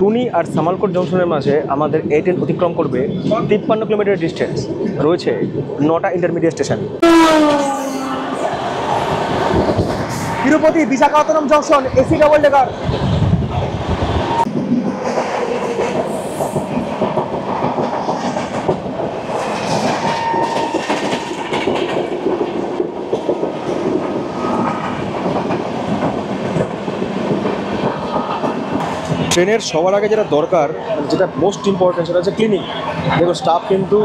টুনি আর সামালকোট জংশনের মাঝে আমাদের এই ট্রেন অতিক্রম করবে 53 কিলোমিটার ডিস্টেন্স। রয়েছে 9টা intermediate station. Tirupati Visakhapatnam junction AC double decker. ট্রেনের সবার আগে যেটা দরকার, যেটা মোস্ট ইম্পর্টেন্ট, সেটা হচ্ছে ক্লিনিং। দেখো স্টাফ কিন্তু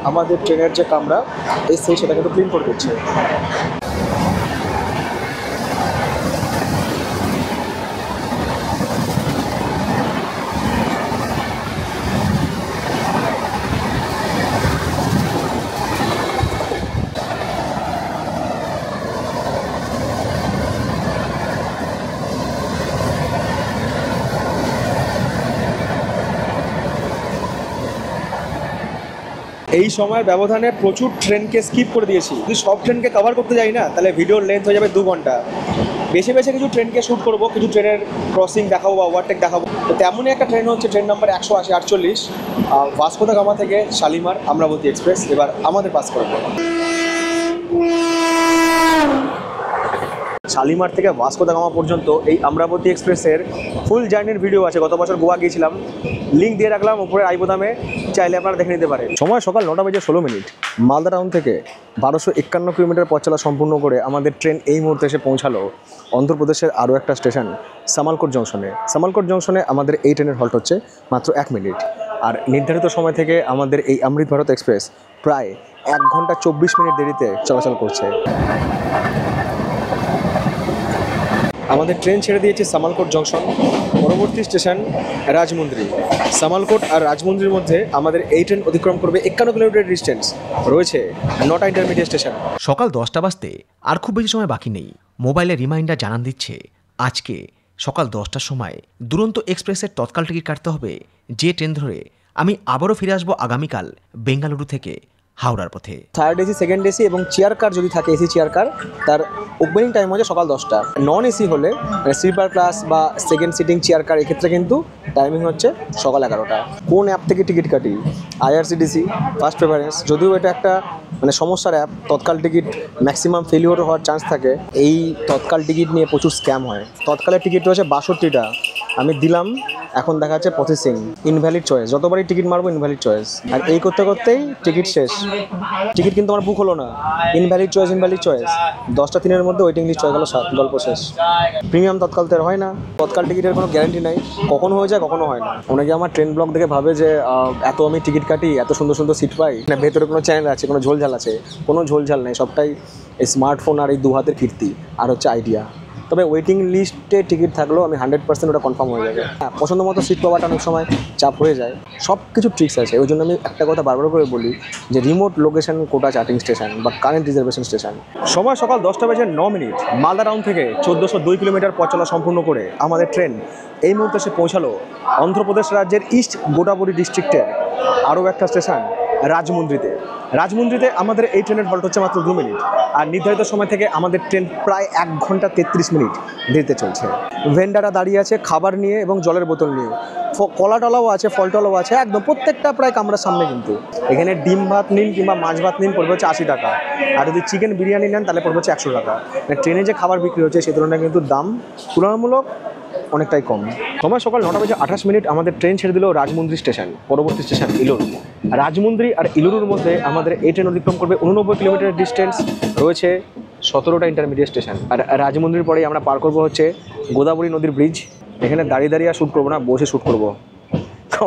আমাদের ট্রেনের যে কামরা এসে সেটা কিন্তু ক্লিন করে দিচ্ছে। এই সময়ের ব্যবধানে প্রচুর ট্রেনকে স্কিপ করে দিয়েছি। যদি সব ট্রেনকে কভার করতে যাই না, তাহলে ভিডিওর লেন্থ হয়ে যাবে 2 ঘন্টা। বেছে বেছে কিছু ট্রেনকে শ্যুট করবো, কিছু ট্রেনের ক্রসিং দেখাবো বা ওভারটেক দেখাবো। তো তেমনই একটা ট্রেন হচ্ছে train number 180-48 Vasco da Gama থেকে শালিমার আমরাবতী এক্সপ্রেস এবার আমাদের পাস করবে। শালিমার থেকে ভাস্কো দা গামা পর্যন্ত এই আমরাবতী এক্সপ্রেসের ফুল জার্নির ভিডিও আছে, গত বছর গোয়া গিয়েছিলাম, লিঙ্ক দিয়ে রাখলাম উপরে আই বোতামে, চাইলে আপনারা দেখে নিতে পারেন। সময় সকাল 9:16। মালদা টাউন থেকে 1251 কিলোমিটার পথ চলা সম্পূর্ণ করে আমাদের ট্রেন এই মুহূর্তে এসে পৌঁছালো অন্ধ্রপ্রদেশের আরও একটা স্টেশন সামালকোট জংশনে। সামালকোট জংশনে আমাদের এই ট্রেনের হল্ট হচ্ছে মাত্র 1 মিনিট, আর নির্ধারিত সময় থেকে আমাদের এই অমৃত ভারত এক্সপ্রেস প্রায় 1 ঘন্টা 24 মিনিট দেরিতে চলাচল করছে। আমাদের ট্রেন ছেড়ে দিয়েছে সামালকোট জংশন, পরবর্তী স্টেশন রাজমুন্দ্রি। সামালকোট আর রাজমুন্দ্রির মধ্যে আমাদের এই ট্রেন অতিক্রম করবে 51 কিলোমিটার ডিস্টেন্স, রয়েছে 9টা ইন্টারমিডিয়েট স্টেশন। সকাল 10টা বাজতে আর খুব বেশি সময় বাকি নেই। মোবাইলে রিমাইন্ডার জানান দিচ্ছে আজকে সকাল 10টার সময় দুরন্ত এক্সপ্রেসের তৎকাল টিকিট কাটতে হবে, যে ট্রেন ধরে আমি আবারও ফিরে আসবো আগামীকাল বেঙ্গালুরু থেকে হাওড়ার পথে। থার্ড এসি, সেকেন্ড এসি এবং চেয়ার কার যদি থাকে, এসি চেয়ার কার, তার ওপেনিং টাইম হচ্ছে সকাল 10টা। নন এসি হলে মানে স্লিপার ক্লাস বা সেকেন্ড সিটিং চেয়ার কার, এক্ষেত্রে কিন্তু টাইমিং হচ্ছে সকাল 11টা। কোন অ্যাপ থেকে টিকিট কাটি? IRCTC first preference. যদিও এটা একটা মানে সমস্যার অ্যাপ, তৎকাল টিকিট ম্যাক্সিমাম ফেলিওর হওয়ার চান্স থাকে। এই তৎকাল টিকিট নিয়ে প্রচুর স্ক্যাম হয়। তৎকালের টিকিট রয়েছে 62টা, আমি দিলাম, এখন দেখা যাচ্ছে প্রসেসিং, ইনভ্যালিড চয়েস। যতবারই টিকিট মারবো ইনভ্যালিড চয়েস, আর এই করতে করতেই টিকিট শেষ। টিকিট কিন্তু আমার বুক হলো না, ইনভ্যালিড চয়েস ইনভ্যালিড চয়েস। 10টা 3-এর মধ্যে ওয়েটিং লিস্ট হয়ে গেল, গল্প শেষ। প্রিমিয়াম তৎকাল তো হয় না, তৎকাল টিকিটের কোনো গ্যারান্টি নাই, কখনো হয়ে যায় কখনো হয় না। অনেকে আমার ট্রেন ব্লগ দেখে ভাবে যে এত আমি টিকিট কাটি, এত সুন্দর সুন্দর সিট পাই না, ভেতরে কোনো চ্যানেল আছে, কোনো ঝোলঝাল আছে? কোনো ঝোলঝাল নেই, সবটাই এই স্মার্টফোন আর এই 2 হাতের কীর্তি আর হচ্ছে আইডিয়া। তবে ওয়েটিং লিস্টে টিকিট থাকলেও আমি 100% ওটা কনফার্ম হয়ে যাবে। হ্যাঁ, পছন্দ মতো সিট পাওয়াটা অনেক সময় চাপ হয়ে যায়, সব কিছু ট্রিক্স আছে। ওই জন্য আমি একটা কথা বারবার করে বলি যে রিমোট লোকেশন কোটা চার্টিং স্টেশন বা কারেন্ট রিজার্ভেশন স্টেশন। সময় সকাল 10:09। মালদা টাউন থেকে 1402 কিলোমিটার পথ চলা সম্পূর্ণ করে আমাদের ট্রেন এই মুহূর্তে এসে পৌঁছালো অন্ধ্রপ্রদেশ রাজ্যের ইস্ট গোদাবরী ডিস্ট্রিক্টের আরও একটা স্টেশন রাজমুন্দ্রিতে। রাজমুন্দ্রিতে আমাদের এই ট্রেনের হল্ট হচ্ছে মাত্র 2 মিনিট, আর নির্ধারিত সময় থেকে আমাদের ট্রেন প্রায় 1 ঘন্টা 33 মিনিট দেরিতে চলছে। ভেন্ডাররা দাঁড়িয়ে আছে খাবার নিয়ে এবং জলের বোতল নিয়ে, কলা টলাও আছে, ফল টলাও আছে, একদম প্রত্যেকটা প্রায় কামরার সামনে। কিন্তু এখানে ডিম ভাত নিন কিংবা মাছ ভাত নিন পড়বে হচ্ছে 80 টাকা, আর যদি চিকেন বিরিয়ানি নেন তাহলে পড়বে হচ্ছে 100 টাকা। ট্রেনে যে খাবার বিক্রি হচ্ছে সে তুলনায় কিন্তু দাম তুলনামূলক অনেকটাই কম। সময় সকাল 9:28। আমাদের ট্রেন ছেড়ে দিল রাজমুন্দ্রি স্টেশন, পরবর্তী স্টেশন ইলোরু। রাজমুন্দ্রি আর ইলোরুর মধ্যে আমাদের এই ট্রেন অতিক্রম করবে 89 কিলোমিটার ডিস্টেন্স, রয়েছে 17টা ইন্টারমিডিয়েট স্টেশন। আর রাজমুন্দ্রির পরেই আমরা পার করবো হচ্ছে গোদাবরী নদীর ব্রিজ। এখানে দাঁড়িয়ে দাঁড়িয়ে আর শ্যুট করবো না, বসে শ্যুট করবো,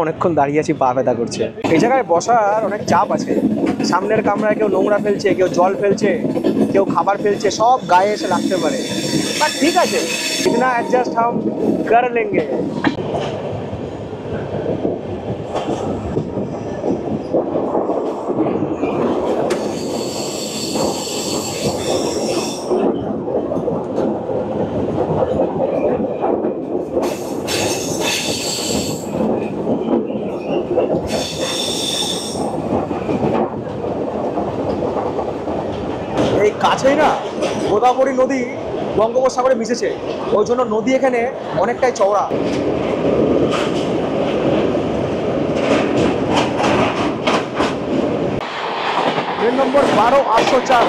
অনেকক্ষণ দাঁড়িয়ে আছি, পা ব্যথা করছে। এই জায়গায় বসার অনেক চাপ আছে, সামনের কামরায় কেউ নোংরা ফেলছে, কেউ জল ফেলছে, কেউ খাবার ফেলছে, সব গায়ে এসে লাগতে পারে। বাট ঠিক আছে, ইতনা অ্যাডজাস্ট হাম কর লেঙ্গে। এই কাছেই না গোদাবরী নদী বঙ্গোপসাগরে মিশেছে, ওই জন্য নদী এখানে অনেকটাই চওড়া। ট্রেন নম্বর 12-804।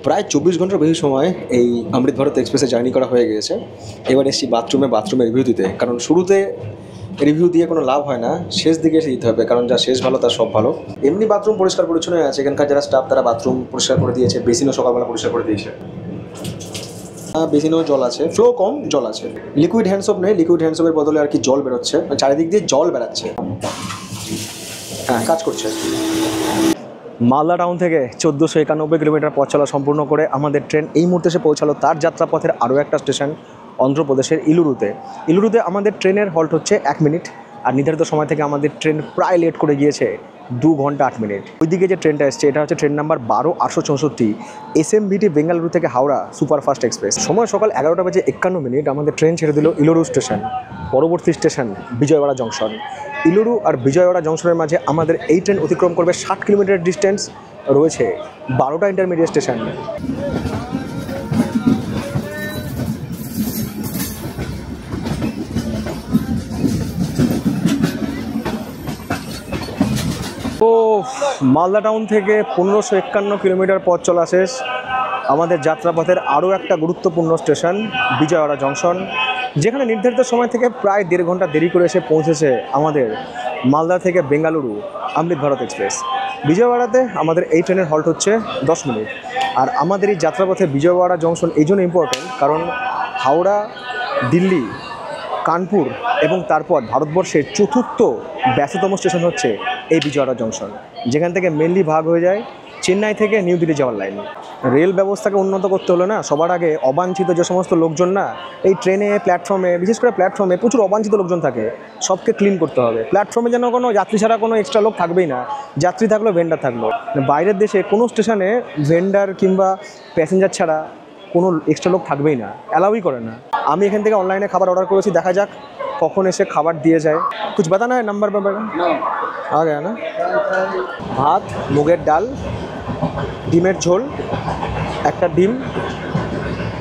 প্রায় 24 ঘন্টার বেশি সময় এই অমৃত ভারত এক্সপ্রেসে জার্নি করা হয়ে গিয়েছে। এবার এসেছি বাথরুমে রিভিউ দিতে, কারণ শুরুতে রিভিউ দিয়ে কোনো লাভ হয় না, শেষ দিকে এসে দিতে হবে, কারণ যা শেষ ভালো তার সব ভালো। এমনি বাথরুম পরিষ্কার পরিচ্ছন্ন আছে, এখানকার যারা স্টাফ তারা বাথরুম পরিষ্কার করে দিয়েছে, বেসিনও সকালবেলা পরিষ্কার করে দিয়েছে। বেসিনেও জল আছে, ফ্লো কম, জল আছে। লিকুইড হ্যান্ডসোপ নেই, লিকুইড হ্যান্ডসোপের বদলে আর কি জল বেরোচ্ছে, চারিদিক দিয়ে জল বেরাচ্ছে। হ্যাঁ, কাজ করছে। মালদা টাউন থেকে 1491 কিলোমিটার পথ চলা সম্পূর্ণ করে আমাদের ট্রেন এই মুহূর্তে এসে পৌঁছালো তার যাত্রাপথের আরও একটা স্টেশন অন্ধ্রপ্রদেশের ইলুরুতে। ইলুরুতে আমাদের ট্রেনের হল্ট হচ্ছে 1 মিনিট, আর নির্ধারিত সময় থেকে আমাদের ট্রেন প্রায় লেট করে গিয়েছে 2 ঘন্টা 8 মিনিট। ওইদিকে যে ট্রেনটা এসছে এটা হচ্ছে ট্রেন নাম্বার 12-864 SMBT বেঙ্গালুরু থেকে হাওড়া সুপারফাস্ট এক্সপ্রেস। সময় সকাল 11:51। আমাদের ট্রেন ছেড়ে দিল ইলোরু স্টেশন, পরবর্তী স্টেশন বিজয়ওয়াড়া জংশন। ইলোরু আর বিজয়ওয়াড়া জংশনের মাঝে আমাদের এই ট্রেন অতিক্রম করবে 60 কিলোমিটার ডিস্টেন্স, রয়েছে 12টা ইন্টারমিডিয়েট স্টেশন। তো মালদা টাউন থেকে 1551 কিলোমিটার পথ চলা শেষ। আমাদের যাত্রাপথের আরও একটা গুরুত্বপূর্ণ স্টেশন বিজয়ওয়াড়া জংশন, যেখানে নির্ধারিত সময় থেকে প্রায় 1.5 ঘন্টা দেরি করে এসে পৌঁছেছে আমাদের মালদা থেকে বেঙ্গালুরু অমৃত ভারত এক্সপ্রেস। বিজয়ওয়াড়াতে আমাদের এই ট্রেনের হল্ট হচ্ছে 10 মিনিট। আর আমাদের এই যাত্রাপথে বিজয়ওয়াড়া জংশন এই জন্য ইম্পর্টেন্ট, কারণ হাওড়া, দিল্লি, কানপুর এবং তারপর ভারতবর্ষের চতুর্থ ব্যস্ততম স্টেশন হচ্ছে এই বিজয়ওয়াড়া জংশন, যেখান থেকে মেনলি ভাগ হয়ে যায় চেন্নাই থেকে নিউ দিল্লি যাওয়ার লাইন। রেল ব্যবস্থাকে উন্নত করতে হলে না, সবার আগে অবাঞ্ছিত যে সমস্ত লোকজন না এই ট্রেনে প্ল্যাটফর্মে, বিশেষ করে প্ল্যাটফর্মে প্রচুর অবাঞ্ছিত লোকজন থাকে, সবকে ক্লিন করতে হবে। প্ল্যাটফর্মে যেন কোনো যাত্রী ছাড়া কোনো এক্সট্রা লোক থাকবেই না, যাত্রী থাকলো ভেন্ডার থাকলো। বাইরের দেশে কোনো স্টেশনে ভেন্ডার কিংবা প্যাসেঞ্জার ছাড়া কোনো এক্সট্রা লোক থাকবেই না, অ্যালাউই করে না। আমি এখান থেকে অনলাইনে খাবার অর্ডার করেছি, দেখা যাক কখন এসে খাবার দিয়ে যায়। কুছ বাতানা হয় নাম্বার ব্যাপারে আ গয়া না? ভাত, মুগের ডাল, ডিমের ঝোল, একটা ডিম,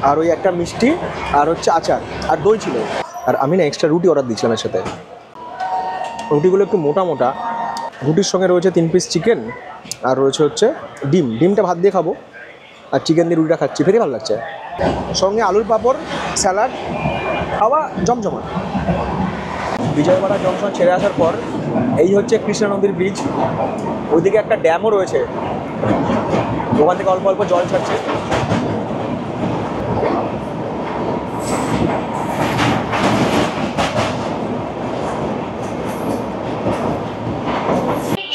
আর ওই একটা মিষ্টি, আর হচ্ছে আচার, আর দই ছিল। আর আমি না এক্সট্রা রুটি অর্ডার দিয়েছিলাম এর সাথে। রুটিগুলো একটু মোটা মোটা, রুটির সঙ্গে রয়েছে 3 পিস চিকেন, আর রয়েছে হচ্ছে ডিম। ডিমটা ভাত দিয়ে খাবো, আর চিকেন দিয়ে রুটিটা খাচ্ছি, ভেরি ভালো লাগছে। সঙ্গে আলুর পাঁপড়, স্যালাড, খাওয়া জমজমাট। বিজয়ওয়াড়া জংশন ছেড়ে আসার পর এই হচ্ছে কৃষ্ণা নদীর ব্রিজ, ওইদিকে একটা ড্যামও রয়েছে, ওখান থেকে অল্প অল্প জল ছাড়ছে।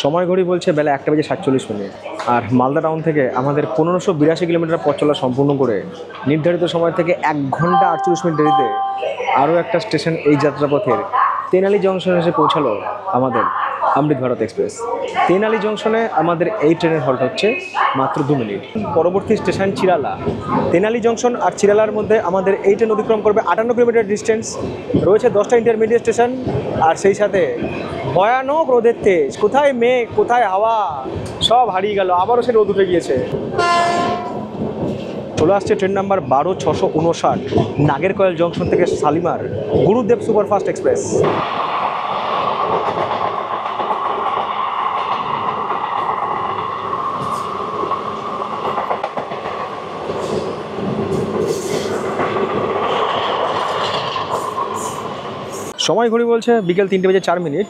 সময় ঘড়ি বলছে বেলা 1:47। আর মালদা টাউন থেকে আমাদের 1582 কিলোমিটার পথ চলা সম্পূর্ণ করে নির্ধারিত সময় থেকে 1 ঘন্টা 48 মিনিট দেরিতে আরও একটা স্টেশন এই যাত্রাপথের তেনালি জংশনে এসে পৌঁছালো আমাদের অমৃত ভারত এক্সপ্রেস। তেনালি জংশনে আমাদের এই ট্রেনের হল্ট হচ্ছে মাত্র 2 মিনিট। পরবর্তী স্টেশন চিরালা। তেনালি জংশন আর চিরালার মধ্যে আমাদের এই ট্রেন অতিক্রম করবে 58 কিলোমিটার ডিস্টেন্স। রয়েছে 10টা ইন্টারমিডিয়েট স্টেশন, আর সেই সাথে ভয়ানক রোদের তেজ, কোথায় মেঘ কোথায় হাওয়া সব হারিয়ে গেল, আবারও সে রোদ উঠে গিয়েছে। চলে আসছে ট্রেন নাম্বার 12659 নাগেরকয়েল জংশন থেকে শালিমার গুরুদেব সুপারফাস্ট এক্সপ্রেস। সময় ঘড়ি বলছে বিকেল 3:04।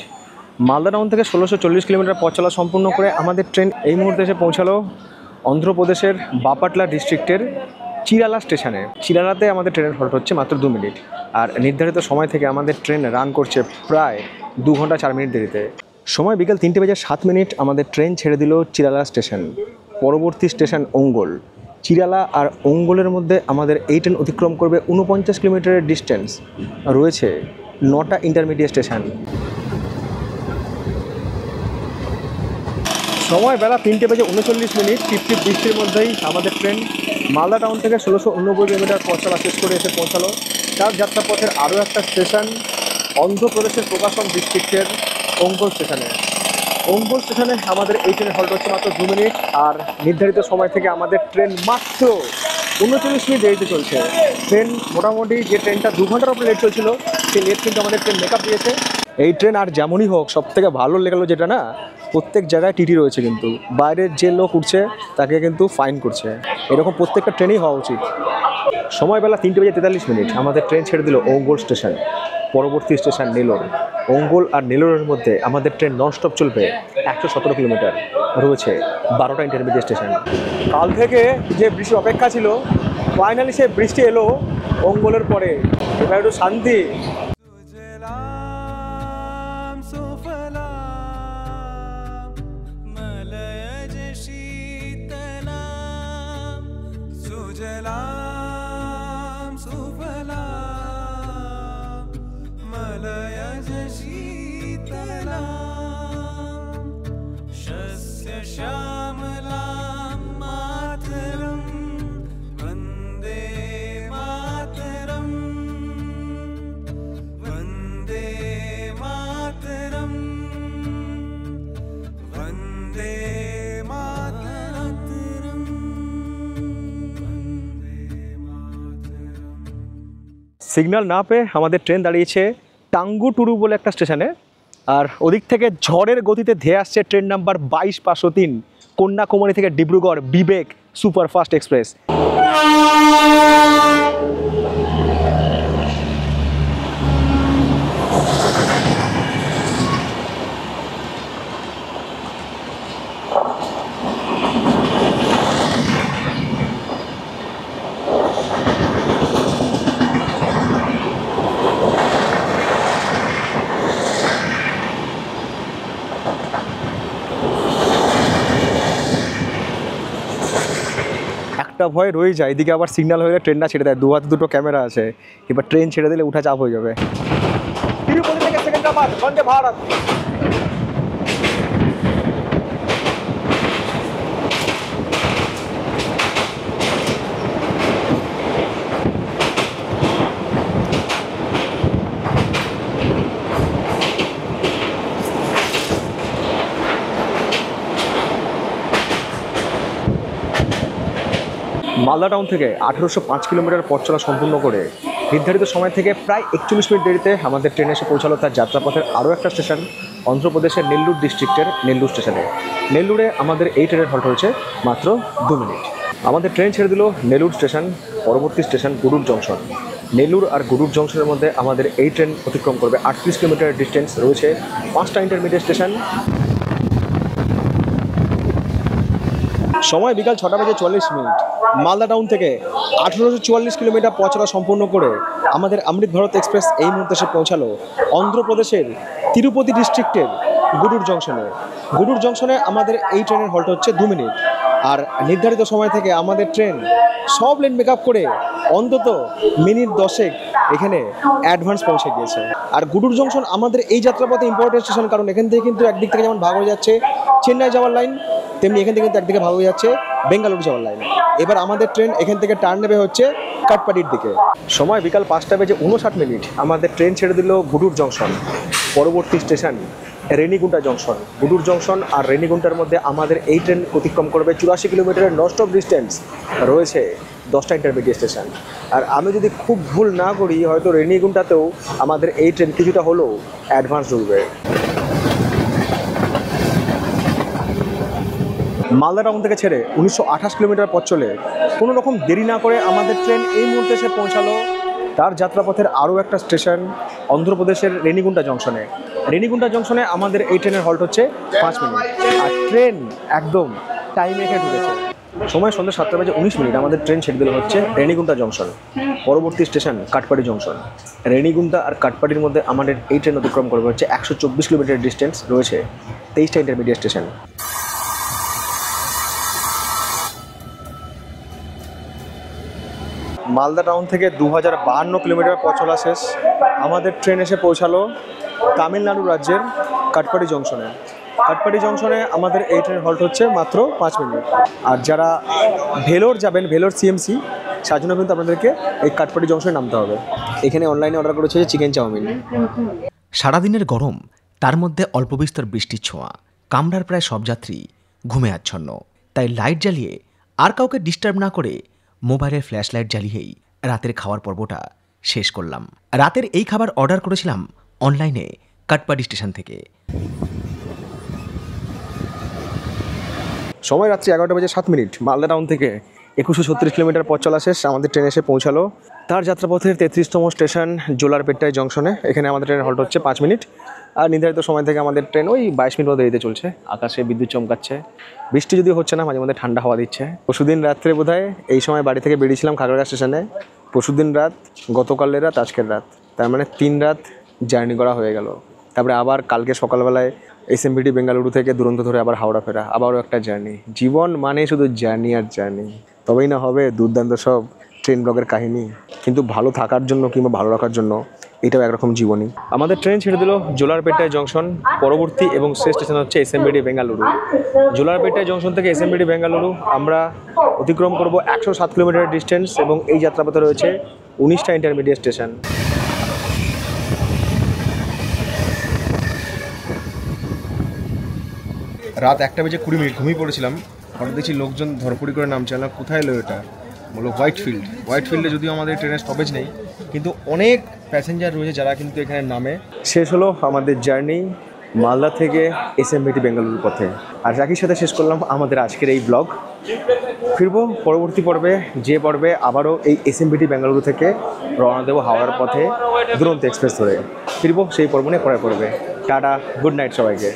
মালদা টাউন থেকে 1640 কিলোমিটার পথ চলা সম্পূর্ণ করে আমাদের ট্রেন এই মুহূর্তে এসে পৌঁছালো অন্ধ্রপ্রদেশের বাপাটলা ডিস্ট্রিক্টের চিরালা স্টেশনে। চিরালাতে আমাদের ট্রেনের হল্ট হচ্ছে মাত্র 2 মিনিট। আর নির্ধারিত সময় থেকে আমাদের ট্রেন রান করছে প্রায় 2 ঘন্টা 4 মিনিট দেরিতে। সময় বিকেল 3:07। আমাদের ট্রেন ছেড়ে দিল চিরালা স্টেশন। পরবর্তী স্টেশন অঙ্গল। চিরালা আর অঙ্গলের মধ্যে আমাদের এই ট্রেন অতিক্রম করবে 49 কিলোমিটারের ডিস্টেন্স। রয়েছে 9টা ইন্টারমিডিয়েট স্টেশন। সময় বেলা 3:39। টিপটিপ বৃষ্টির মধ্যেই আমাদের ট্রেন মালদা টাউন থেকে 1690 কিলোমিটার পথ চলা শেষ করে এসে পৌঁছালো তার যাত্রাপথের আরও একটা স্টেশন অন্ধ্রপ্রদেশের প্রকাশম ডিস্ট্রিক্টের অঙ্গল স্টেশনে। অঙ্গল স্টেশনে আমাদের এই ট্রেনের হল্ট হচ্ছে মাত্র 2 মিনিট। আর নির্ধারিত সময় থেকে আমাদের ট্রেন মাত্র 39 মিনিট দেরিতে চলছে। ট্রেন মোটামুটি যে ট্রেনটা 2 ঘন্টার উপরে লেট চলছিল, সেই লেট কিন্তু আমাদের ট্রেন মেকআপ দিয়েছে। এই ট্রেন আর যেমনই হোক, সব থেকে ভালো লেগেলো যেটা না, প্রত্যেক জায়গায় টিটি রয়েছে, কিন্তু বাইরের যে লোক উঠছে তাকে কিন্তু ফাইন করছে। এরকম প্রত্যেকটা ট্রেনেই হওয়া উচিত। সময় বেলা 3:43। আমাদের ট্রেন ছেড়ে দিল অঙ্গল স্টেশন। পরবর্তী স্টেশন নেলোর। অঙ্গল আর নেলোরের মধ্যে আমাদের ট্রেন ননস্টপ চলবে 117 কিলোমিটার। রয়েছে 12টা ইন্টারমিডিয়েট স্টেশন। কাল থেকে যে বৃষ্টির অপেক্ষা ছিল, ফাইনালি সে বৃষ্টি এলো অঙ্গলের পরে। এবার একটু শান্তি। সিগন্যাল না পেয়ে আমাদের ট্রেন দাঁড়িয়েছে টাঙ্গুটুরু বলে একটা স্টেশনে, আর ওদিক থেকে ঝড়ের গতিতে ধেয়ে আসছে ট্রেন নাম্বার 22-503 কন্যাকুমারী থেকে ডিব্রুগড় বিবেক সুপারফাস্ট এক্সপ্রেস। একটা ভয় রয়ে যায়, এদিকে আবার সিগন্যাল হয়ে ট্রেনটা ছেড়ে দেয়, দু হাতে দুটো ক্যামেরা আছে, এবার ট্রেন ছেড়ে দিলে উঠা চাপ হয়ে যাবে। তিরুপতি থেকে সেকেন্দ্রাবাদ বন্দে ভারত। মালদা টাউন থেকে 1805 কিলোমিটার পথ চলা সম্পূর্ণ করে নির্ধারিত সময় থেকে প্রায় 41 মিনিট দেরিতে আমাদের ট্রেন এসে পৌঁছালো তার যাত্রাপথের আরও একটা স্টেশন, অন্ধ্রপ্রদেশের নেল্লুর ডিস্ট্রিক্টের নেল্লুর স্টেশনে। নেল্লুরে আমাদের এই ট্রেনের হল্ট হয়েছে মাত্র 2 মিনিট। আমাদের ট্রেন ছেড়ে দিল নেল্লুর স্টেশন, পরবর্তী স্টেশন গুডুর জংশন। নেল্লুর আর গুডুর জংশনের মধ্যে আমাদের এই ট্রেন অতিক্রম করবে 38 কিলোমিটার ডিস্টেন্স, রয়েছে 5টা ইন্টারমিডিয়েট স্টেশন। সময় বিকাল 6:40। মালদা টাউন থেকে 1844 কিলোমিটার পথ চলা সম্পূর্ণ করে আমাদের অমৃত ভারত এক্সপ্রেস এই মুহূর্তে এসে পৌঁছালো অন্ধ্রপ্রদেশের তিরুপতি ডিস্ট্রিক্টের গুডুর জংশনে। গুডুর জংশনে আমাদের এই ট্রেনের হল্ট হচ্ছে 2 মিনিট, আর নির্ধারিত সময় থেকে আমাদের ট্রেন সব লেন মেকআপ করে অন্তত মিনিট 10 এখানে অ্যাডভান্স পৌঁছে গিয়েছে। আর গুডুর জংশন আমাদের এই যাত্রাপথে ইম্পর্টেন্ট স্টেশন, কারণ এখান থেকে কিন্তু একদিক থেকে যেমন ভাগ হয়ে যাচ্ছে চেন্নাই যাওয়ার লাইন, তেমনি এখান থেকে কিন্তু একদিকে ভাগ হয়ে যাচ্ছে বেঙ্গালুরু যাওয়ার লাইন। এবার আমাদের ট্রেন এখান থেকে টার্ন নেবে হচ্ছে কাটপাডির দিকে। সময় বিকাল 5:59। আমাদের ট্রেন ছেড়ে দিল গুডুর জংশন, পরবর্তী station Renigunta junction. Gudur junction আর রেনিগুন্টার মধ্যে আমাদের এই ট্রেন অতিক্রম করবে 84 কিলোমিটারের নন স্টপ ডিস্টেন্স, রয়েছে 10টা ইন্টারমিডিয়েট স্টেশন। আর আমি যদি খুব ভুল না করি, হয়তো রেনিগুন্টাতেও আমাদের এই ট্রেন কিছুটা হলেও অ্যাডভান্স ঢুকবে। মালদা টাউন থেকে ছেড়ে 1928 কিলোমিটার পথ চলে কোনো রকম দেরি না করে আমাদের ট্রেন এই মুহূর্তে এসে পৌঁছালো তার যাত্রাপথের আরও একটা স্টেশন অন্ধ্রপ্রদেশের রেনিগুন্টা জংশনে। রেনিগুন্টা জংশনে আমাদের এই ট্রেনের হল্ট হচ্ছে 5 মিনিট, আর ট্রেন একদম টাইমে এখানে ঢুকেছে। সময় সন্ধ্যা 7:19। আমাদের ট্রেন ছেড়ে দিল হচ্ছে রেনিগুন্টা জংশন, পরবর্তী স্টেশন কাটপাড়ি জংশন। রেনিগুন্টা আর কাটপাড়ির মধ্যে আমাদের এই ট্রেন অতিক্রম করবে হচ্ছে 124 কিলোমিটার ডিস্টেন্স, রয়েছে 23টা ইন্টারমিডিয়েট স্টেশন। মালদা টাউন থেকে 2052 কিলোমিটার পথ চলা শেষ। আমাদের ট্রেন এসে পৌঁছালো তামিলনাড়ু রাজ্যের কাটপাড়ি জংশনে। কাটপাড়ি জংশনে আমাদের এই ট্রেন হল্ট হচ্ছে মাত্র 5 মিনিট। আর যারা ভেলোর যাবেন, ভেলোর সিএমসি, তার জন্য কিন্তু আপনাদেরকে এই কাটপাড়ি জংশনে নামতে হবে। এখানে অনলাইনে অর্ডার করেছে চিকেন চাউমিন। সারাদিনের গরম, তার মধ্যে অল্প বিস্তর বৃষ্টির ছোঁয়া, কামরার প্রায় সব যাত্রী ঘুমে আচ্ছন্ন। তাই লাইট জ্বালিয়ে আর কাউকে ডিস্টার্ব না করে মোবাইলের ফ্ল্যাশ লাইট জ্বালিয়েই রাতের খাওয়ার পর্বটা শেষ করলাম। রাতের এই খাবার অর্ডার করেছিলাম অনলাইনে কাটপাড়ি স্টেশন থেকে। সময় রাত্রি 11:07। মালদা টাউন থেকে 2136 কিলোমিটার পথ চলা শেষ। আমাদের ট্রেন এসে পৌঁছালো তার যাত্রাপথের 33তম স্টেশন জোলারপেট্টাই জংশনে। এখানে আমাদের ট্রেন হল্ট হচ্ছে 5 মিনিট, আর নির্ধারিত সময় থেকে আমাদের ট্রেন ওই 22 মিনিট মতো দেরিতে চলছে। আকাশে বিদ্যুৎ চমকাচ্ছে, বৃষ্টি যদিও হচ্ছে না, মাঝে মধ্যে ঠান্ডা হাওয়া দিচ্ছে। পরশুদিন রাত্রে বোধহয় এই সময় বাড়ি থেকে বেরিয়েছিলাম খাগড়াছড়ি স্টেশনে। পরশুদিন রাত, গতকালের রাত, আজকের রাত, তার মানে 3 রাত জার্নি করা হয়ে গেল। তারপরে আবার কালকে সকালবেলায় এসএমবিটি বেঙ্গালুরু থেকে দুরন্ত ধরে আবার হাওড়া ফেরা, আবারও একটা জার্নি। জীবন মানে শুধু জার্নি আর জার্নি, তবেই না হবে দুর্দান্ত সব ট্রেন ব্লগের কাহিনী। কিন্তু ভালো থাকার জন্য কিংবা ভালো রাখার জন্য এটাও একরকম জীবনী। আমাদের ট্রেন ছেড়ে দিল জোলারপেটায় জংশন, পরবর্তী এবং শেষ স্টেশন হচ্ছে এসএমবিটি বেঙ্গালুরু। জোলারপেটায় জংশন থেকে এসএমবিটি বেঙ্গালুরু আমরা অতিক্রম করব 107 কিলোমিটার ডিস্টেন্স, এবং এই যাত্রাপথে রয়েছে 19টা ইন্টারমিডিয়েট স্টেশন। রাত 1:20 ঘুমিয়ে পড়েছিলাম। হঠাৎ দেখছি লোকজন ধরপড়ি করে নামছে না, কোথায় এলো এটা? বললো হোয়াইট ফিল্ডে। যদিও আমাদের ট্রেনের স্টপেজ নেই, কিন্তু অনেক প্যাসেঞ্জার রয়েছে যারা কিন্তু এখানে নামে। শেষ হলো আমাদের জার্নি মালদা থেকে এসএমবিটি বেঙ্গালুরুর পথে। আর একই সাথে শেষ করলাম আমাদের আজকের এই ব্লগ। ফিরবো পরবর্তী পর্বে, যে পর্বে আবারও এই এসএমবিটি বেঙ্গালুরু থেকে রওনা দেবো হাওড়ার পথে দুরন্ত এক্সপ্রেস ধরে। ফিরবো সেই পর্ব নিয়ে পরে পড়বে। টাটা, গুড নাইট সবাইকে।